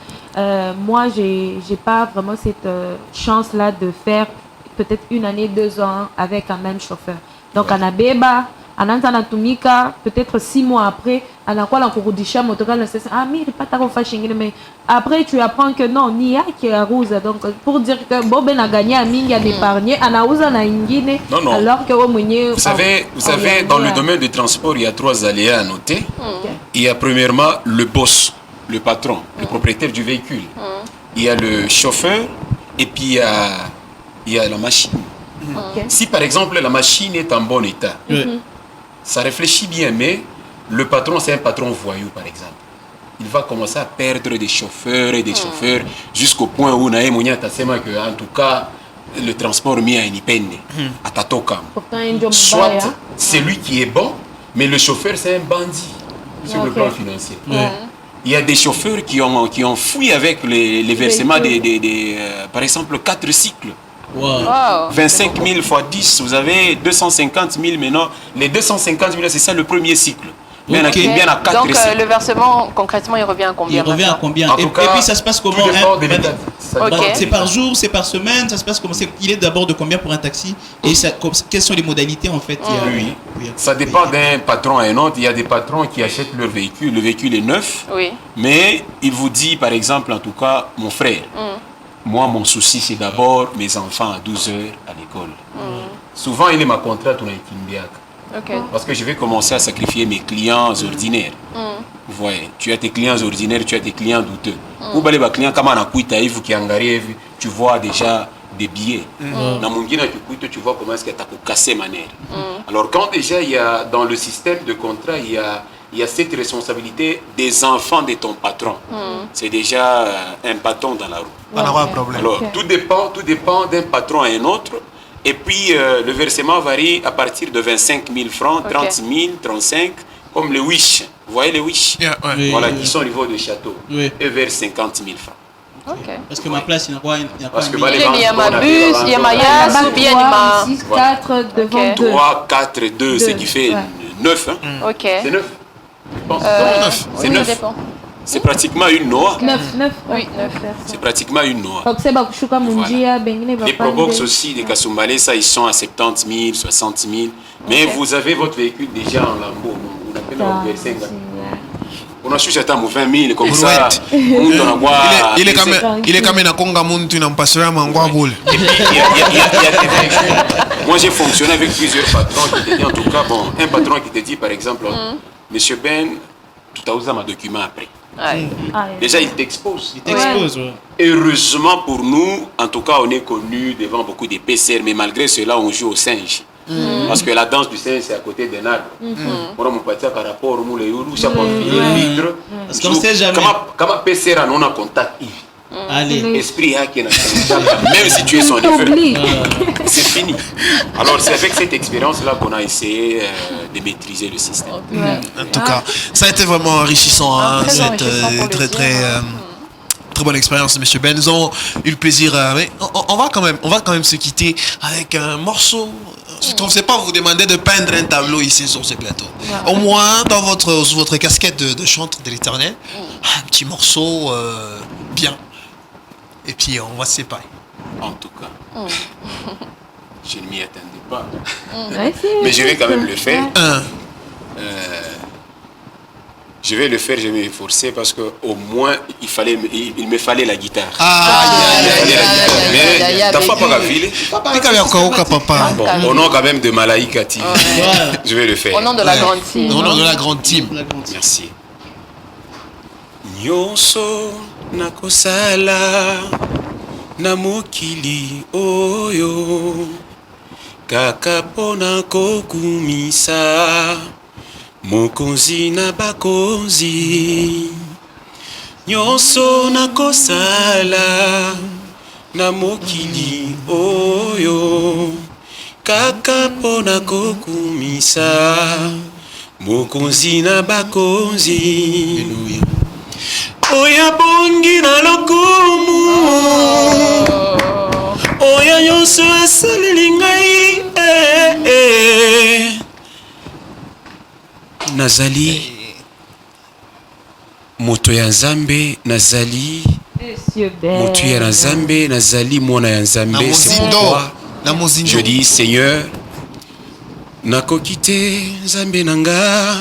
moi, j'ai pas vraiment cette chance-là de faire peut-être 1 année, 2 ans avec un même chauffeur. Donc, on a Beba, anaanza anatumika peut-être 6 mois après anakuwa na kurudisha motoka na sasa mimi nilipata kofa shingine, mais après tu apprends que non ni yake aruza, donc pour dire que Bob na gagné à mingi à épargner anauza na ingine alors que mwenyewe vous savez dans le domaine du transport il y a 3 aléas à noter. Il y a premièrement le boss, le patron, le propriétaire du véhicule. Il y a le chauffeur et puis il y a la machine. Si par exemple la machine est en bon état, ça réfléchit bien, mais le patron, c'est un patron voyou par exemple. Il va commencer à perdre des chauffeurs et des chauffeurs jusqu'au point où nae mwenye atasema que en tout cas le transport mia inipende atatoka. Soit c'est lui qui est bon, mais le chauffeur c'est un bandit sur le plan financier. Il y a des chauffeurs qui ont fui avec les versements par exemple 4 cycles. Wow. 25 000 fois 10, vous avez 250 000 maintenant. Les 250 000, c'est ça le premier cycle. Mais Ok. bien à 4 Donc cycles. le versement, concrètement, il revient à combien? Il revient à combien? En Et tout cas, puis ça se passe comment tout dépend des madame? méthodes. Ça Ok. dépend. C'est par jour, c'est par semaine, ça se passe comment? Il est d'abord de combien pour un taxi? Et quelles sont les modalités en fait? Oui. Ça dépend d'un patron à un autre. Il y a des patrons qui achètent leur véhicule. Le véhicule est neuf. Oui. Mais il vous dit, par exemple, en tout cas, mon frère, moi, mon souci, c'est d'abord mes enfants à 12 heures à l'école. Souvent, il est ma contrat, on a été Ok. parce que je vais commencer à sacrifier mes clients ordinaires. Vous voyez, tu as tes clients ordinaires, tu as tes clients douteux. Ou bien les clients, comme on a quitté, qui arrive, tu vois déjà des billets. Dans mon guide, tu vois comment est-ce que tu as cassé ma nerf. Alors, quand déjà, il y a, dans le système de contrat, il y a cette responsabilité des enfants de ton patron. C'est déjà un bâton dans la roue. Pas d'avoir un problème. Alors, tout dépend d'un patron à un autre. Et puis, le versement varie à partir de 25 000 francs, 30 000, 35 comme les Wish. Vous voyez les Wish? Oui. Voilà, qui sont au niveau de château. Oui. Et vers 50 000 francs. Ok. Parce que ma place, il n'y a pas Parce que un bah, million. les Il y a ventes, ma on bus, il y a ma appelle yass ou bien il y a ma... 6, 4 devant Ok. 2. 3, 4, 2, ce qui fait 9. Hein. Ok. C'est 9. Je pense. C'est Oui, 9. ça dépend. C'est pratiquement une noix. 9. Oui, 9. C'est pratiquement une noix. Donc c'est bakushuka munjia bengine Les Probox aussi, les Kasumbalé, ça, ils sont à 70 000, 60 000. Mais vous avez votre véhicule déjà en lambeau. On appelle le verser. On a cherché à 20 000 comme ça. Il est quand même à Konga Muntu, il n'a pas sur un mangua boule. Il y a des véhicules. Moi, j'ai fonctionné avec plusieurs patrons qui te disent, en tout cas, bon, un patron qui te dit, par exemple, Monsieur Ben, tout à l'heure, ma document après. Déjà, il t'expose. Il t'expose, ouais. Heureusement pour nous, en tout cas, on est connu devant beaucoup de PCR, mais malgré cela, on joue au singe. Parce que la danse du singe, c'est à côté d'un arbre. On a mon parti par rapport au moule, chaque fois Parce qu'on sait jamais. Comment PCR, on a contact, Allez. esprit qui est même si tu es son effet, c'est fini. Alors c'est avec cette expérience-là qu'on a essayé de maîtriser le système. En tout cas, ça a été vraiment enrichissant, hein, Très cette enrichissant pour le très bonne expérience, Monsieur Benzon. Eu le plaisir. Mais on va quand même se quitter avec un morceau. Je ne sais pas vous demander de peindre un tableau ici sur ce plateau. Au moins dans votre casquette de chantre de l'Éternel, un petit morceau bien. Et puis on va se séparer. En tout cas, je ne m'y attendais pas. Mais je vais quand même le faire. Je vais le faire, je vais m'efforcer parce qu'au moins il me fallait la guitare. Mais t'as pas la ville. Papa. Bon, au nom quand même de Malaïka TV. Je vais le faire. Au nom de la grande team. Au nom de la grande team. Merci. Nyonso nakosala na mokili oyo kaka pona kokumisa mokonzi na bakonzi nyonso nakosala na mokili oyo kaka pona kokumisa mokonzi na bakonzi oya bongi na lokumu oya nyonso asaleli ngai nazali moto ya nzambe nazali moto ya nzambe nazali mwana ya nzambe. C'est pourquoi je dis Seigneur nakoki te nzambe nanga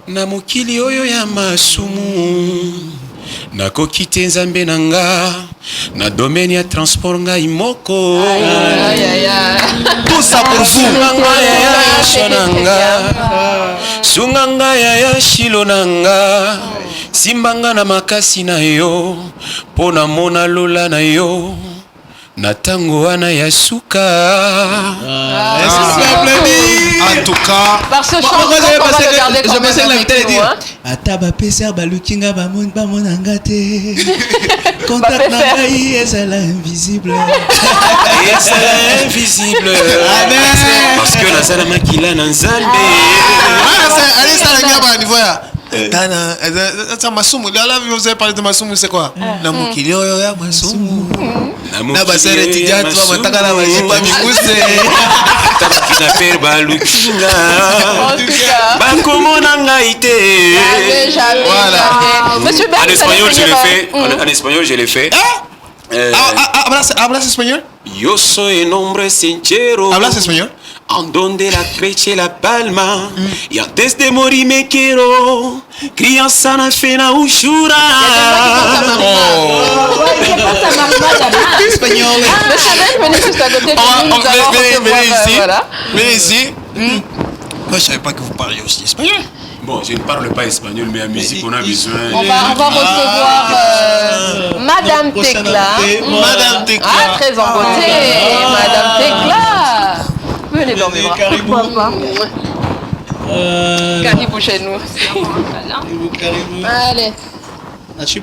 na mokili oyo ya masumu nakoki te nzambe nanga na domaine ya transport ngai moko tout ça pour vous sunganga ya shilo nanga simbanga na makasi na yo pona mona lola na yo na tango wana ya suka. En tout cas, par ce chant, on va le garder comme ça avec nous, hein. Ataba peser balukinga bamonanga te. Contact ngai ezala invisible. Ezala invisible. Parce que la sala makila na nzambe. Allez ça la gaba niveau ya. Tana, ça masumu. Là vous avez parlé de masumu, c'est quoi? Na mokili oyo ya masumu. Na basere tidia tu mataka na majipa mikuse. Tabakina per balukinga. Bakomona ngai te. Voilà. Monsieur Ben, en espagnol je l'ai fait. En espagnol je l'ai fait. ¿Hablas español? Yo soy un hombre sincero. ¿Hablas español? En donde la creche la palma y antes de morir me quiero crianza na fena ushura. Espagnol. Venez ici. Moi je savais pas que vous parliez aussi espagnol. Bon, je ne parle pas espagnol, mais à musique, on a besoin. On va recevoir Madame Tekla. Madame Tekla. Ah, très en beauté. Madame Tekla. Venez dans mes bras. Caribou chez nous. Allez. Merci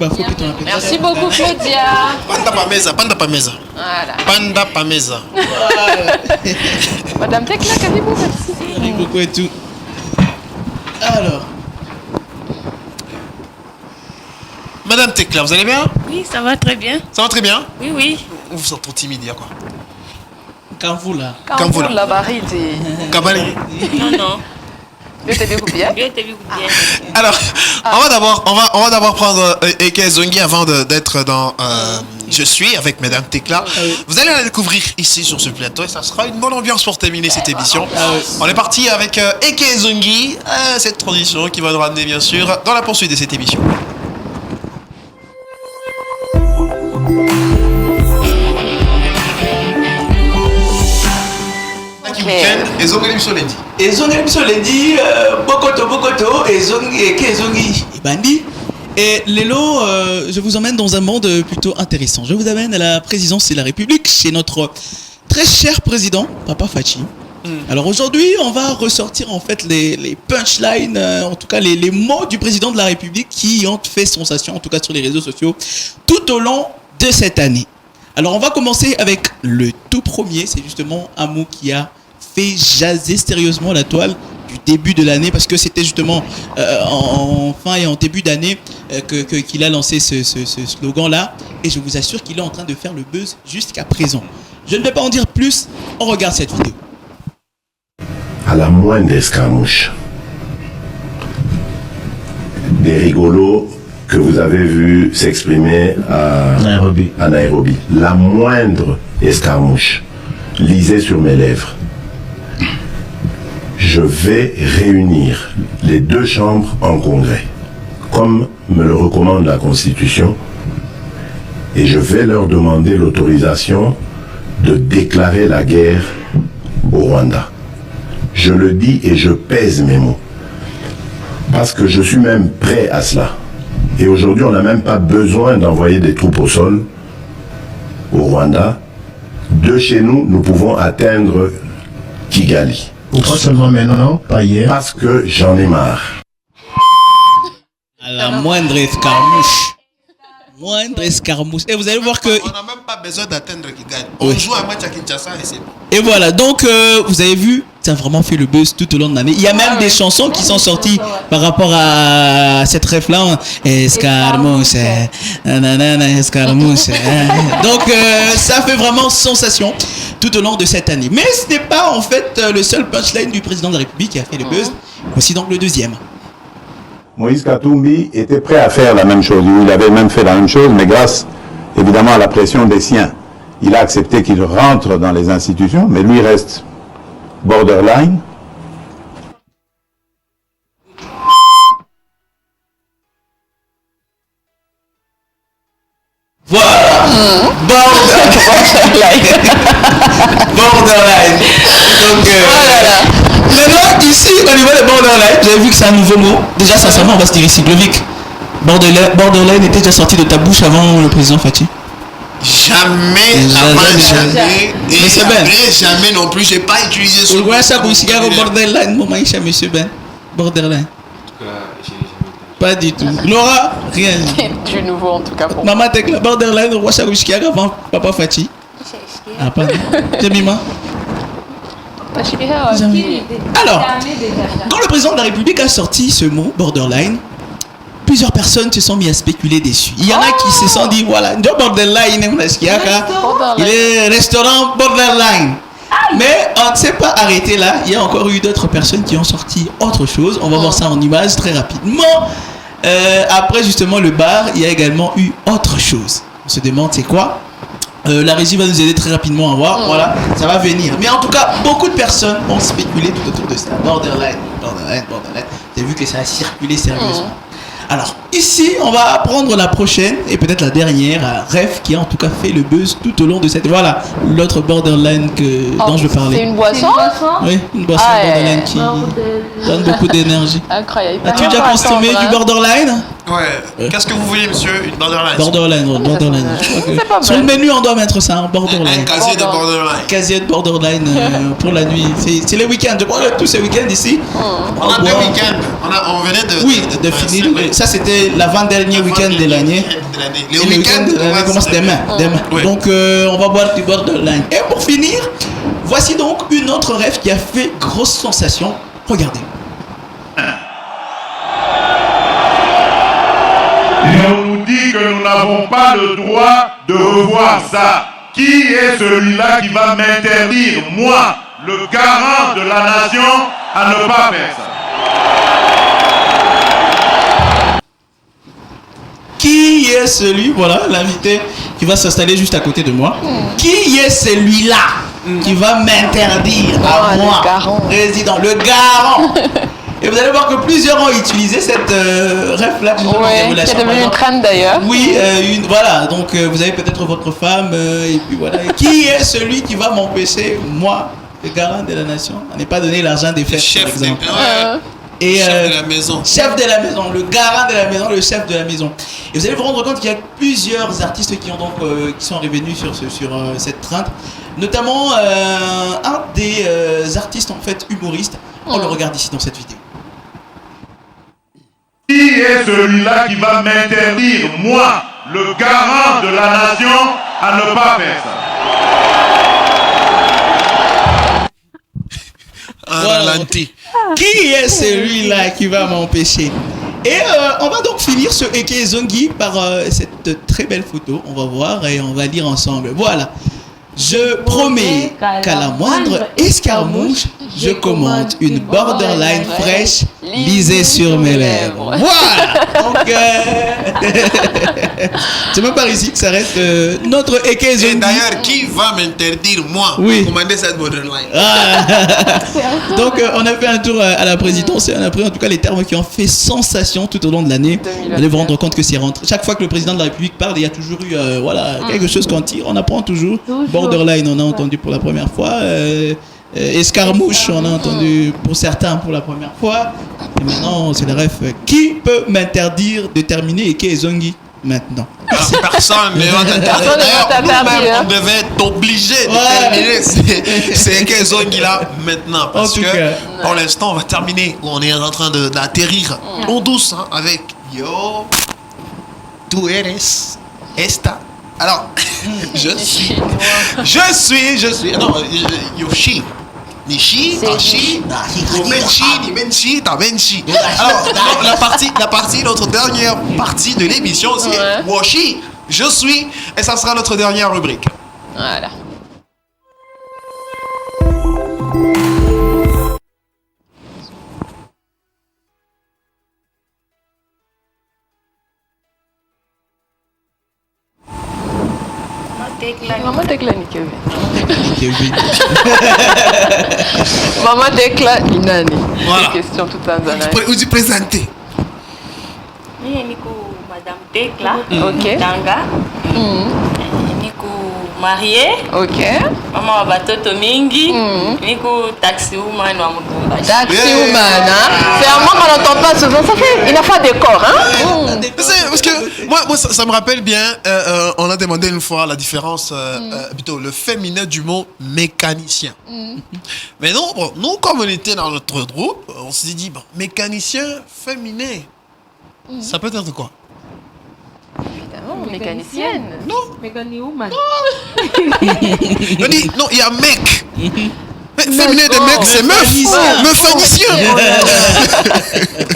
beaucoup, Claudia. Panda pa mesa, panda pa mesa. Voilà. Panda pa mesa. Madame Tekla, caribou, merci. Merci beaucoup et tout. Alors, Madame Tekla, vous allez bien? Oui, ça va très bien. Ça va très bien? Oui, oui. Vous vous sentez trop timide, il y a quoi? Kamvula. Kamvula. La barite. Kabali. Non, non. Bien t'ai vu bien. Bien t'ai vu bien. Alors, on va d'abord prendre Eke Zongi avant d'être dans Je suis avec Madame Tekla. Vous allez la découvrir ici sur ce plateau et ça sera une bonne ambiance pour terminer cette émission. On est parti avec Eke Zongi, cette transition qui va nous ramener bien sûr dans la poursuite de cette émission. Ezongeli biso lundi. Ezongeli biso lundi, bokoto, ezongi bandi. Et Lélo, je vous emmène dans un monde plutôt intéressant. Je vous amène à la présidence de la République chez notre très cher président, Papa Fachi. Alors aujourd'hui, on va ressortir en fait les punchlines, en tout cas les mots du président de la République qui ont fait sensation, en tout cas sur les réseaux sociaux, tout au long de cette année. Alors on va commencer avec le tout premier, c'est justement un mot qui a fait jaser sérieusement la toile du début de l'année, parce que c'était justement en fin et en début d'année qu'il a lancé ce slogan-là, et je vous assure qu'il est en train de faire le buzz jusqu'à présent. Je ne vais pas en dire plus, on regarde cette vidéo. À la moindre escarmouche, des rigolos que vous avez vu s'exprimer à Nairobi, la moindre escarmouche, lisez sur mes lèvres. Je vais réunir les deux chambres en congrès, comme me le recommande la Constitution, et je vais leur demander l'autorisation de déclarer la guerre au Rwanda. Je le dis et je pèse mes mots, parce que je suis même prêt à cela. Et aujourd'hui, on n'a même pas besoin d'envoyer des troupes au sol au Rwanda. De chez nous, nous pouvons atteindre Kigali. Pourquoi seulement maintenant, non? Pas hier. Parce que j'en ai marre. À la moindre escarmouche. Moindre escarmouche. Et vous allez voir que... On n'a même pas besoin d'attendre qu'il gagne. On joue un match à Kinshasa et c'est bon. Et voilà, donc vous avez vu, ça a vraiment fait le buzz tout au long de l'année. Il y a même des chansons qui sont sorties par rapport à cette ref-là. Escarmouche, nanana, escarmouche. Donc ça fait vraiment sensation tout au long de cette année. Mais ce n'est pas en fait le seul punchline du président de la République qui a fait le buzz. Voici donc le deuxième. Moïse Katumbi était prêt à faire la même chose. Il avait même fait la même chose, mais grâce évidemment à la pression des siens. Il a accepté qu'il rentre dans les institutions, mais lui reste borderline. Voilà. Borderline. Donc, maintenant, ici, au niveau de borderline, vous avez vu que c'est un nouveau mot. Déjà, sincèrement, on va se dire ici, Glovic. Borderline était déjà sorti de ta bouche avant le président Fatih. Jamais. Mais c'est Ben. Jamais non plus, j'ai pas utilisé ce mot. Ça borderline, mon maïcha, monsieur Ben. Borderline. Pas du tout. Laura, rien. Du nouveau en tout cas pour Maman Tekla, borderline, roi Charouchkia avant Papa Fatih. Ah, pardon. Jemima. Alors, quand le président de la République a sorti ce mot, borderline, plusieurs personnes se sont mis à spéculer dessus. Il y en a qui se sont dit, voilà, borderline, il est restaurant borderline. Mais on ne s'est pas arrêté là. Il y a encore eu d'autres personnes qui ont sorti autre chose. On va voir ça en images très rapidement. Après justement le bar, il y a également eu autre chose. On se demande c'est quoi. La régie va nous aider très rapidement à voir. Voilà, ça va venir. Mais en tout cas, beaucoup de personnes ont spéculé tout autour de ça. Borderline. Vous avez vu que ça a circulé sérieusement. Alors, ici, on va prendre la prochaine et peut-être la dernière ref qui a en tout cas fait le buzz tout au long de cette... Voilà, l'autre borderline dont je parlais. C'est une boisson? Oui, une boisson borderline qui donne beaucoup d'énergie. Incroyable. As-tu déjà consommé du borderline? Ouais. Qu'est-ce que vous voulez, monsieur? Une borderline? Borderline. Sur le menu, on doit mettre ça, borderline. Un casier de borderline. Casier de borderline pour la nuit. C'est les week-ends. Je crois que tous ces week-ends ici. On a 2 week-ends. On venait de finir. Ça, c'était l'avant-dernier week-end de l'année. Les week-ends de l'année commence demain. Donc, on va boire du borderline. Et pour finir, voici donc une autre rêve qui a fait grosse sensation. Regardez. Et on nous dit que nous n'avons pas le droit de revoir ça. Qui est celui-là qui va m'interdire, moi, le garant de la nation, à ne pas faire ça? Qui est celui, voilà, l'invité qui va s'installer juste à côté de moi. Qui est celui-là qui va m'interdire à moi, président, le garant? Et vous allez voir que plusieurs ont utilisé cette ref-là. Oui, qui est devenue une trend d'ailleurs. Oui, voilà, donc vous avez peut-être votre femme, et puis voilà. Qui est celui qui va m'empêcher, moi, le garant de la nation, à ne pas donner l'argent des fêtes, par exemple? Chef de la maison. Chef de la maison, le garant de la maison, le chef de la maison. Et vous allez vous rendre compte qu'il y a plusieurs artistes qui ont donc qui sont revenus sur cette trend, notamment un des artistes en fait humoristes. On le regarde ici dans cette vidéo. Qui est celui-là qui va m'interdire, moi, le garant de la nation, à ne pas faire ça? Voilà. Qui est celui-là qui va m'empêcher? Et on va donc finir ce Eke Zongi par cette très belle photo. On va voir et on va lire ensemble. Voilà. Je promets qu'à la moindre escarmouche, je commande une borderline fraîche lisée sur mes lèvres. Voilà. Donc, c'est même par ici que s'arrête notre Eke Zongi. Et d'ailleurs, qui va m'interdire, moi, de commander cette borderline? Donc, on a fait un tour à la présidence et on a pris en tout cas les termes qui ont fait sensation tout au long de l'année. Vous allez vous rendre compte que c'est rentré. Chaque fois que le président de la République parle, il y a toujours eu quelque chose qu'on tire. On apprend toujours. Borderline, on a entendu pour la première fois. Escarmouche, on a entendu pour certains pour la première fois. Et maintenant, c'est le ref. Qui peut m'interdire de terminer Eke Zongi maintenant? Personne ne va t'interdire. D'ailleurs, on devait être obligé de terminer ces Eke Zongi là maintenant. Parce que pour l'instant, on va terminer. On est en train d'atterrir en douce avec Yo, tu eres esta. Alors, je suis. Non, Yoshi. Nishi, Tashi, Menchi, Nimenchi, Tamenchi. Alors, la partie, notre dernière partie de l'émission, c'est Washi, je suis, et ça sera notre dernière rubrique. Voilà. Maman Tekla ni Kevin. Maman Tekla Inani. Voilà. Question tout Tanzanie. Vous vous présentez. Niko Madame Tekla. Ok. Tanga. Niko mariée. Ok. Maman wa batoto mingi. Niko taxi woman wa Mutumbashi. Taxi woman, hein. C'est un mot qu'on n'entend pas souvent. Ça fait, il n'a pas de corps, hein. Parce que moi ça me rappelle bien, on a demandé une fois la différence, plutôt le féminin du mot mécanicien. Mais non, bon, nous, comme on était dans notre groupe, on s'est dit, bon, mécanicien féminin, ça peut être quoi? Évidemment, mécanicienne. Non. Mécanique woman. Non, il y a mec. Féminin de mec, c'est meuf. Mécanicien.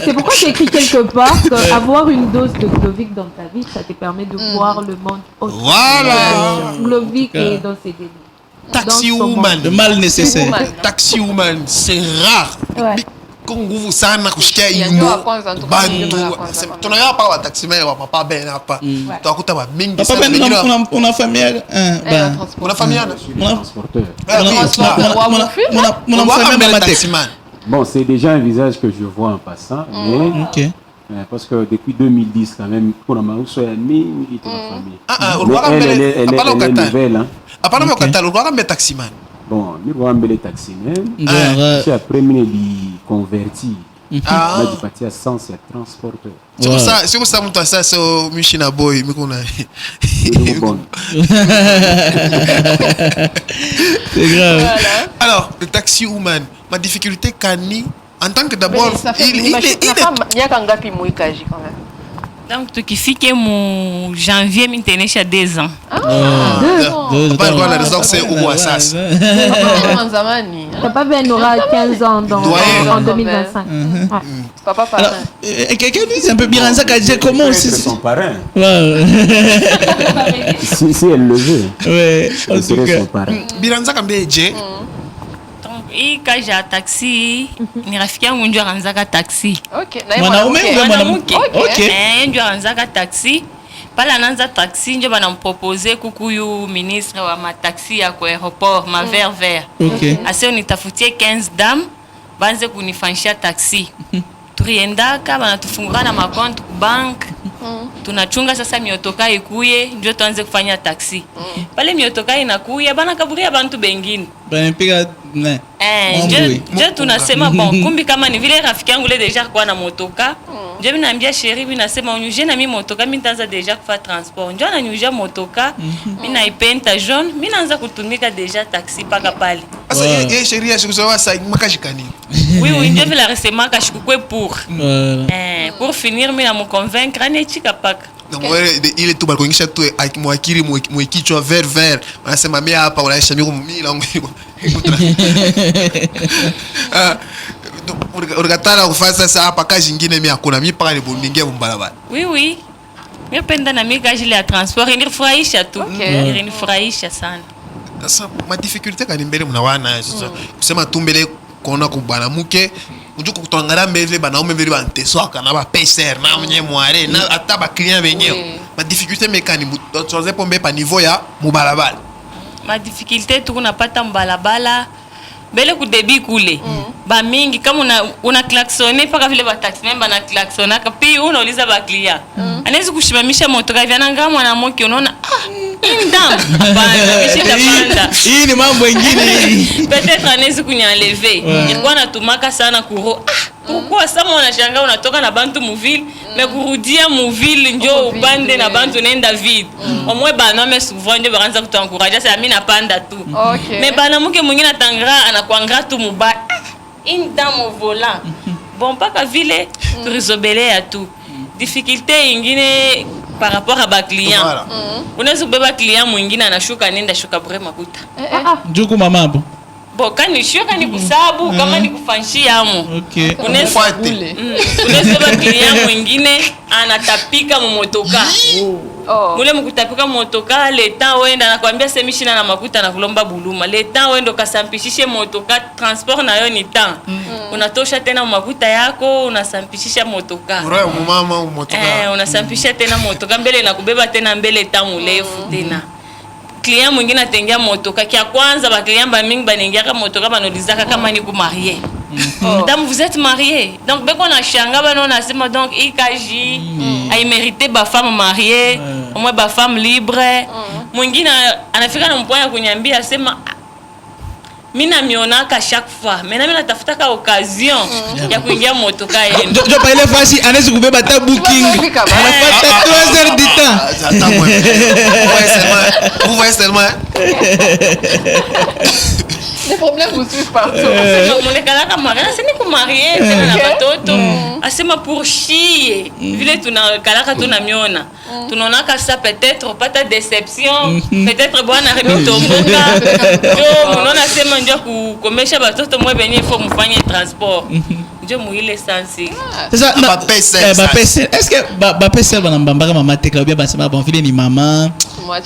C'est pourquoi j'ai écrit quelque part qu'avoir une dose de Glovic dans ta vie, ça te permet de voir le monde autrement. Voilà. Glovic est dans ses délits. Taxi woman. Le mal nécessaire. Taxi woman, c'est rare. Ouais. Konguvu sana kushikia Yanyo imo wa kwanza ntuka bantu tunayaa pa wa taxi man wa papa ben hapa tutakuta ba mingi Papa Ben on a famille on a famille Transporteur. on a famille taxi man. Bon, c'est déjà un visage que je vois en passant, mais parce que depuis 2010 quand même, pour la Marousso est mingi de la famille. Elle est nouvelle, hein. Apparemment au catalogue, on a un taxi man. Bon, nous avons un taxi man. Puis après, nous avons converti. Nous avons parti à sens et transporteur. C'est pour ça que ça, c'est au Michina Boy. C'est grave. Alors, le taxi woman, ma difficulté, Kani, en tant que d'abord, il est. Donc, tu qui fait que mon janvier, je suis 2 ans. Donc, c'est où ça? Papa Ben aura 15 ans en 2025. Papa parrain. Quelqu'un dit un peu Biranza Kadje, comment aussi? C'est son parrain. Ouais. Si elle le veut. Ouais, en tout cas. Son parrain. Biranza Kadje. Quand j'ai un taxi, ni rafiki yangu ndio anzaka taxi. OK. Mwanamke. OK. Ndio anzaka taxi. Pala nanza taxi ndio banamproposer kukuyu ministre wa mataxi ya kwa aéroport ma vert. OK. Ase unitafutie 15 dames banze kunifanyisha taxi. Turiendaka banatufungura na makonto ku bank. Tunachunga sasa miotoka ikuye ndio tuanze kufanya taxi. Pale miotoka inakuya bana kaburia bantu bengine. Banapiga ne. Je tunasema bon kumbi kama ni vile rafiki yangu le deja kwa na motoka. Je binaambia chérie mimi nasema unyuje na mimi motoka mimi nitaanza deja kufa transport. Ndio ananyuja motoka mimi naipenta jaune mimi naanza kutumika deja taxi paka pale. Sasa yeye chérie ashikuzoa sa makashikani. Oui, ndio vile resema kashikukwe pour finir mimi na me convaincre ane chika paka. Donc il est tout bal kuingisha tu mwakili mwekichwa vert wanasema mimi hapa unaisha mimi langu urikatala kufanya sasa hapa kazi nyingine mimi hakuna mimi paka nibundingia mbalabala. Oui mimi penda na mimi kazi ya transport inifurahisha tu inifurahisha sana. Sasa ma difficulté kani mbele mnawana sasa kusema tu mbele kuona kubana mke unjuko kutangara mbele banaume mbele banteswaka na ba PCR na mwenye mware na hata ba client benyewe ma difficulté mekani tuanze pombe pa niveau ya mubalabala. Ma difficulté tu unapata mbalabala bele ku débit kule ba mingi kama una klaxonner paka vile ba taxi member na klaxona kapi unauliza ba client anaweza kushimamisha moto hivi ananga mwana mke unaona indam bana mishita panda hii ni mambo mengine peut-être anaweza kunyaenlever ilikuwa natumaka sana kuro pourquoi ça mwana shanga unatoka na bantu muville mais kurudia muville ndio upande na bantu nenda vide au moins bana mais souvent ndio baanza kutencourager ça mimi napanda tu mais bana mke mwingine atangara anakuangra tu muba indam au volant bon paka vile turizobele ya tu difficulté ingine par rapport à ba client. Voilà. Unaweza kubeba client mwingine anashuka nenda shuka bure makuta. Njuku mama hapo. Bo kani shuka ni kusabu kama ni kufanshia amo. Okay. Unaweza ba client mwingine anatapika motoka. Mule mkutapika motoka leta wenda nakwambia semishina na makuta na kulomba buluma. Leta wenda kasampishishe motoka transport na yo ni temps. Unatosha tena makuta yako unasampishisha motoka. Ura mama au motoka. Unasampisha tena motoka mbele na kubeba tena mbele tamu lefu tena. Client mwingine atengia motoka kia kwanza ba client ba mingi banengia ka motoka banolizaka kama ni ku marié. Madame, vous êtes mariée. Donc, dès qu'on a changé, on a dit, donc, IKJ a mérité ma femme mariée, au moins ma femme libre. Mwingine anafika na mpoa ya kunyambia asema mina mionaka chaque fois. Maintenant mina tafuta ka occasion ya kuingia motoka yenu. Jo pa ile fasi anaweza kubeba ta booking. Anapata 3 heures du temps. Attends moi. Vous voyez seulement. Les problèmes vous suivent partout. Mon écalaka marié, c'est ni ku marié, c'est na batoto. Asema pour chier. Vile tuna kalaka tuna miona. Tunaona ka ça peut-être pas ta déception, peut-être bwana rebi tomboka. Jo mnaona sema ndio kukomesha batoto mwe benye faut mfanye transport. Ndio muile sansi. Sasa ba pesa. Est-ce que ba pesa bana mbamba mama tekla bien basema bon vile ni maman. Moi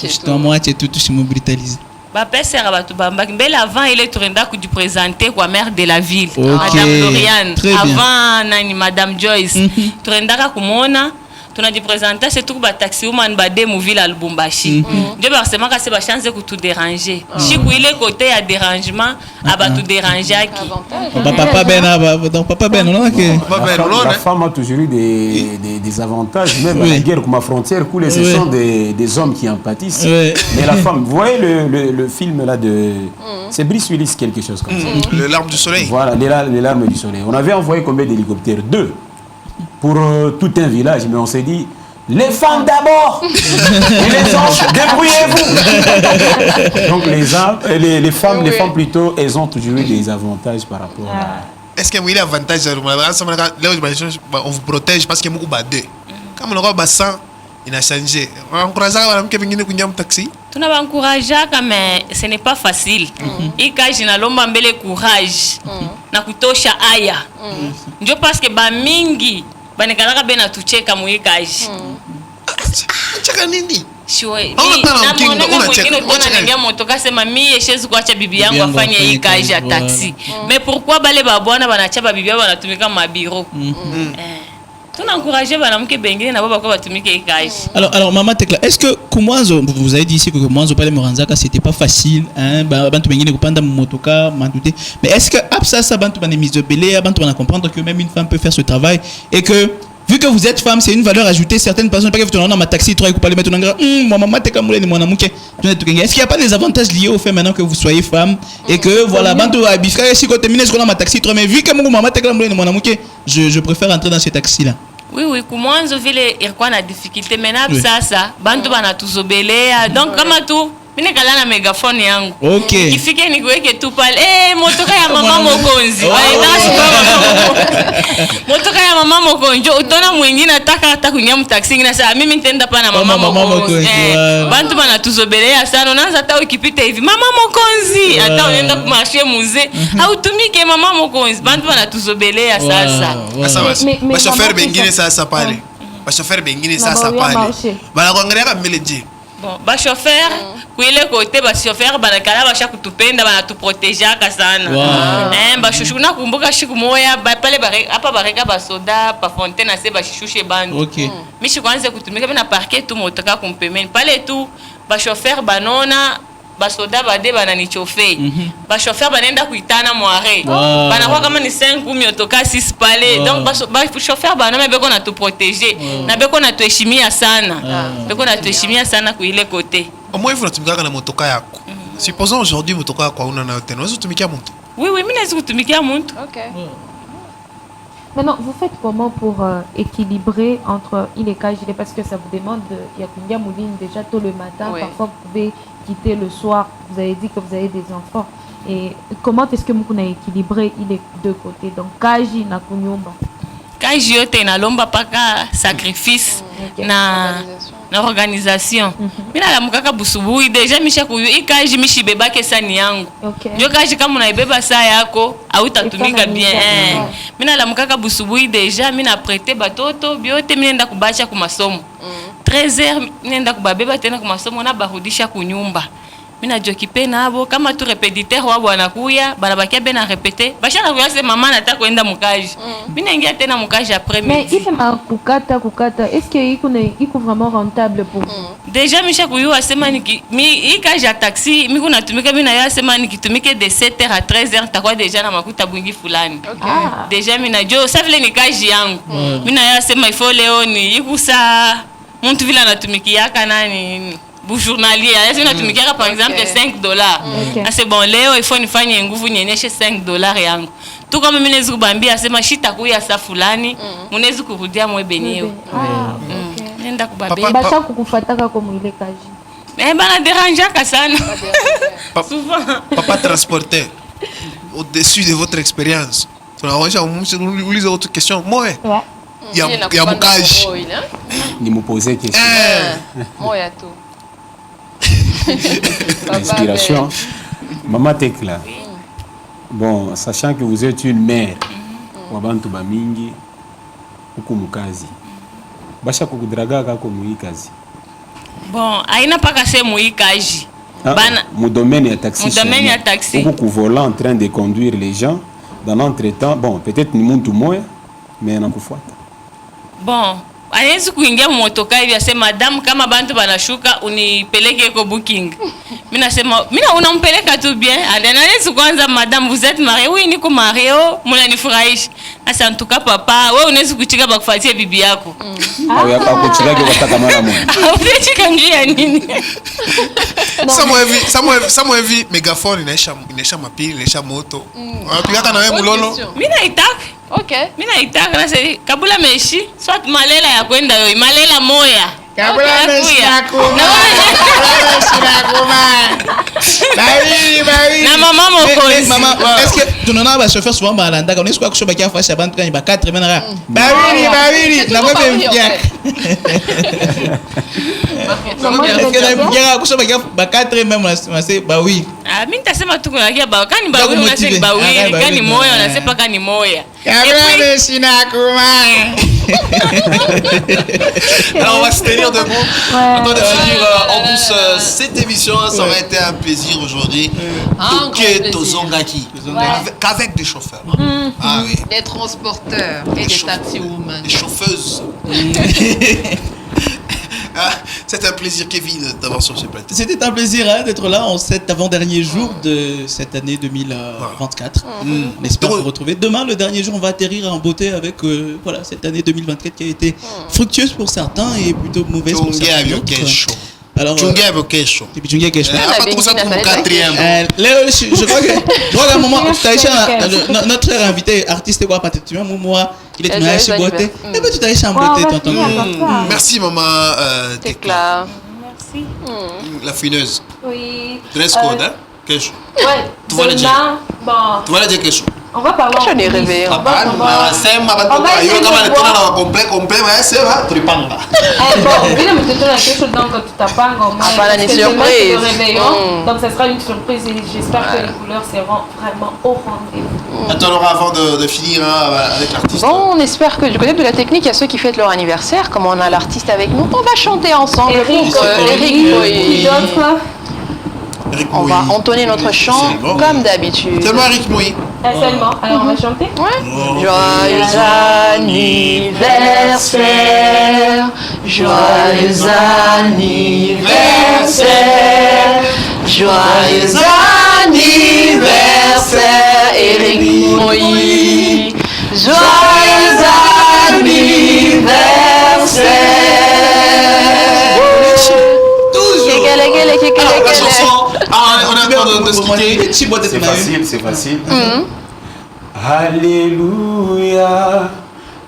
tout je me brutalise. Bapesa rabatu bambaki mbele avant il est tourné ku présenter quoi maire de la ville Madame Lauriane avant nani Madame Joyce tourné kumona tunaji présenter c'est tout ba taxi woman ba demo ville à Lubumbashi ndio basema ka c'est ba chance ku tout déranger chiku ile côté ya dérangement aba tout déranger aki papa ben donc papa ben non que la femme a toujours eu des avantages même à la guerre comme à frontière coulée ce sont des hommes qui en pâtissent mais la femme vous voyez le film là de c'est Bruce Willis quelque chose comme ça les larmes du soleil voilà les larmes du soleil on avait envoyé combien d'hélicoptères 2 pour tout un village, mais on s'est dit, les femmes d'abord et les anges, débrouillez-vous. Donc les femmes plutôt, elles ont toujours eu des avantages par rapport à... Est-ce qu'il y a un avantage on vous protège parce qu'il y a beaucoup de deux. Comme on a 100, il a changé. On encourage un taxi. Tu n'as pas encouragé, mais ce n'est pas facile. Il y a un courage. Na kutosha aya. Ndio parce que ba mingi banekalaka bena tucheka muikaji. Cheka nini? Shwe. Na motoka sema mie shezi kuacha bibi yangu afanye hii kazi ya taxi. Mais pourquoi bale ba bwana banacha ba bibi yao banatumika ma bureau? On encourage banamke bengine na baba kwa batumike hii kazi. Alors maman Tekla, est-ce que Kumwanzo vous avez dit ici que Kumwanzo pale Moranzaka c'était pas facile hein bantu bengine kupanda motoka manduté mais est-ce que après ça bantu bana mise belé bantu bana comprendre que même une femme peut faire ce travail et que vu que vous êtes femme c'est une valeur ajoutée certaines personnes pas que tu dans ma taxi toi ku parler mettre ngara maman Tekla mule ni mwanamuke est-ce qu'il y a pas des avantages liés au fait maintenant que vous soyez femme et que voilà bantu abifra si côté mine dans ma taxi toi mais vu que maman Tekla mule ni mwanamuke je préfère entrer dans ce taxi là. Oui, kumwanzo vile ilikuwa na difficulté maintenant sasa bantu banatuzobelea donc kama tu mimi kala na megaphone yangu okay ifike nikuweke tu pale motoka ya mama Mokonzi motoka ya mama Mokonzi utona mwingine ataka hata kunyia mtaxi ngina sasa mimi nitaenda pa na mama Mokonzi bantu banatuzobelea sana unaanza hata ukipita hivi mama Mokonzi hata unaenda kumarché musée au tumike mama Mokonzi bantu banatuzobelea sasa ba chauffeur bengine sasa pale ba chauffeur bengine sasa pale bana kuangalia kama mbeleje. Bon, ba chauffeur kuile côté ba chauffeur banakala basha kutupenda banatuprotegeaka sana. Ba shushu nakumbuka shiku moya pale hapa bareka ba soda pa fontaine ase ba shushe bandu. Okay. Mishi kwanza kutumika na parquet tu motoka kumpemeni. Pale tu ba chauffeur banona ba soda bade banani chauffer. Ba chauffeur banaenda kuitana moare. Banakuwa kama ni 5 ou motoka 6 pale. Donc ba chauffeur banona beko na tu protéger. Na beko na tuheshimia sana. Beko na tuheshimia sana kuile côté. Au moins vous tumika na motoka yako. Supposons aujourd'hui motoka yako una na tena. Wewe tumikia mtu. Oui, mimi naweza kutumikia mtu. OK. Maintenant, vous faites comment pour équilibrer entre Ileka et Gilet parce que ça vous demande Yakunya Mouline déjà tôt le matin, parfois vous pouvez quitter le soir, vous avez dit que vous avez des enfants. Et comment est-ce que vous avez équilibré les deux côtés? Donc, Kaji na Kunyumba. Kaji yote na lomba paka sacrifice na na organisation. Mina la mukaka busubuhi deja misha kuyu ikaji mishi beba kesani yangu. Ndio kaji kama unaibeba saa yako hautatumika bien. Mina la mukaka busubuhi deja mina prêter batoto biote minenda kubacha ku masomo. 13h minenda kubabeba tena ku masomo na barudisha kunyumba. Mina jokipe nabo kama tu repetiteur wabo anakuya banabakia bena répéter bashana kuyase mama nataka kwenda mukaji. Mina ingia tena mukaji après midi. Mais il fait ma kukata est-ce que iko vraiment rentable pour vous? Déjà misha kuyua sema niki mi ikaji ya taxi mi kuna tumika mina ya sema nikitumike de 7h à 13h takwa deja na makuta bungi fulani. Déjà mina jo ça vile nikaji yangu. Mina ya sema ifo leo ni ikusa mtu vile anatumikia nani journalier. Est-ce que tu me par exemple $5? Ah, c'est bon, Léo, il faut une fois nguvu nyenyeshe $5 yangu. Tu kama mimi nezu kubambia sema shita kuya sa fulani, munezi kurudia mwe benyewe. Nenda kubabia. Bata kukufataka kwa mwile kaji. Bana dérangeaka sana. Souvent. Papa transporteur, au-dessus de votre expérience, tu as rejoint vous lisez autre question. Moi, il y a mon cage. Ni me poser question. Moi ya tout. Inspiration. Maman Tekla. Bon, sachant que vous êtes une mère, wabantu bamingi huku mukazi. Basha kukudraga kako muikazi. Bon, aina paka se muikaji. Bana mu domaine ya taxi. Mu domaine ya taxi. Huku volant en train de conduire les gens dans l'entretemps. Bon, peut-être ni muntu moya, mais nakufuata. Bon, anaweza kuingia motoka hivi asema madam kama bantu banashuka unipeleke ko booking. Mimi nasema mimi unampeleka tu bien. Anaweza kwanza madam vous êtes marié? Oui, niko marié. Mnanifurahisha. Sasa en tout cas papa, wewe unaweza kuchika bakufuatia bibi yako. Au yako kuchika kwa mara moja. Unachika njia nini? Samo hivi megaphone inaisha mapili, inaisha moto. Unapigaka na wewe mulolo. Mimi naitaka. Okay. Mimi naitaka na sasa kabula meshi, soit malela ya kwenda yo, malela moya. Kabula meshi nakuma. Bari. Na mama mokozi. Maman, est-ce que tu n'en as pas chauffeur souvent balanda quand est-ce que kuchoba kia fasha bantu kan ba 4 menara. Bari. Na wewe mpia. Est-ce que na mpia kuchoba kia ba 4 même on sait bah oui. Ah, mimi nitasema tu kuna kia ba kani ba wewe unasema ba wewe kani moya unasema kani moya. Kabula meshi nakuma. Alors on va se tenir debout. Avant de finir en douce cette émission, ça aurait été un plaisir aujourd'hui. Que Tozongaki, qu'avec des chauffeurs. Ah oui. Des transporteurs et des taxi-women. Des chauffeuses. C'est un plaisir, Kevin, d'avoir sur ce plateau. C'était un plaisir d'être là en cet avant-dernier jour de cette année 2024. On espère vous retrouver. Demain, le dernier jour, on va atterrir en beauté avec voilà, cette année 2024 qui a été fructueuse pour certains et plutôt mauvaise pour certains d'autres. Alors, je crois que un moment, notre invité artiste quoi peut-être moi il est venu chez Boité. Et ben tu t'as chamboté tonton. Merci maman Tekla. Merci. La fouineuse. Oui. Dress code hein? Quelque chose. Ouais. Tu vas le dire. Bon. Tu vas le dire quelque chose. On va parler. Je n'ai rêvé. On va essayer de complet, mais c'est vrai, tu parles là. Bon, il me dit quelque chose donc tu t'apprends une surprise. Donc ça sera une surprise et j'espère que les couleurs seront vraiment au rendez-vous. Attends, Laura, avant de finir avec l'artiste. Bon, on espère que du côté de la technique, il y a ceux qui fêtent leur anniversaire. Comme on a l'artiste avec nous, on va chanter ensemble. Eric Boy. On va entonner notre chant comme d'habitude. Seulement Eric Moui. Seulement. Alors on va chanter. Ouais. Joyeux anniversaire, joyeux anniversaire, joyeux anniversaire, Eric Moui. Joyeux anniversaire. La chanson, on a peur de se quitter. C'est facile. Alléluia,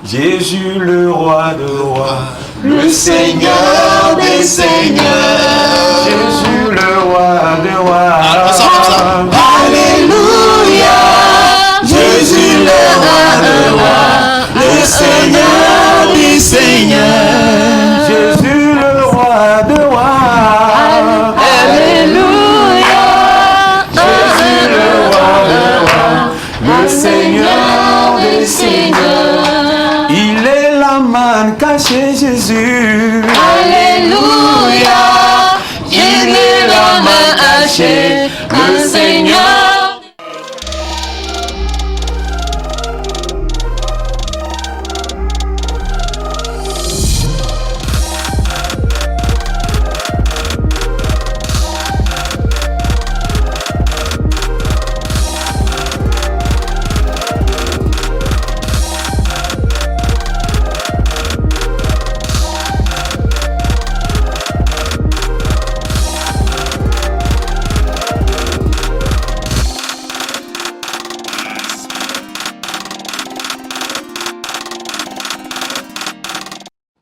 Jésus le roi de rois, le Seigneur des seigneurs, Jésus le roi de rois. Alléluia, Jésus le roi de rois, le Seigneur des seigneurs, Jésus le roi Jésus. Alléluia. Je n'ai la main hachée. Le Seigneur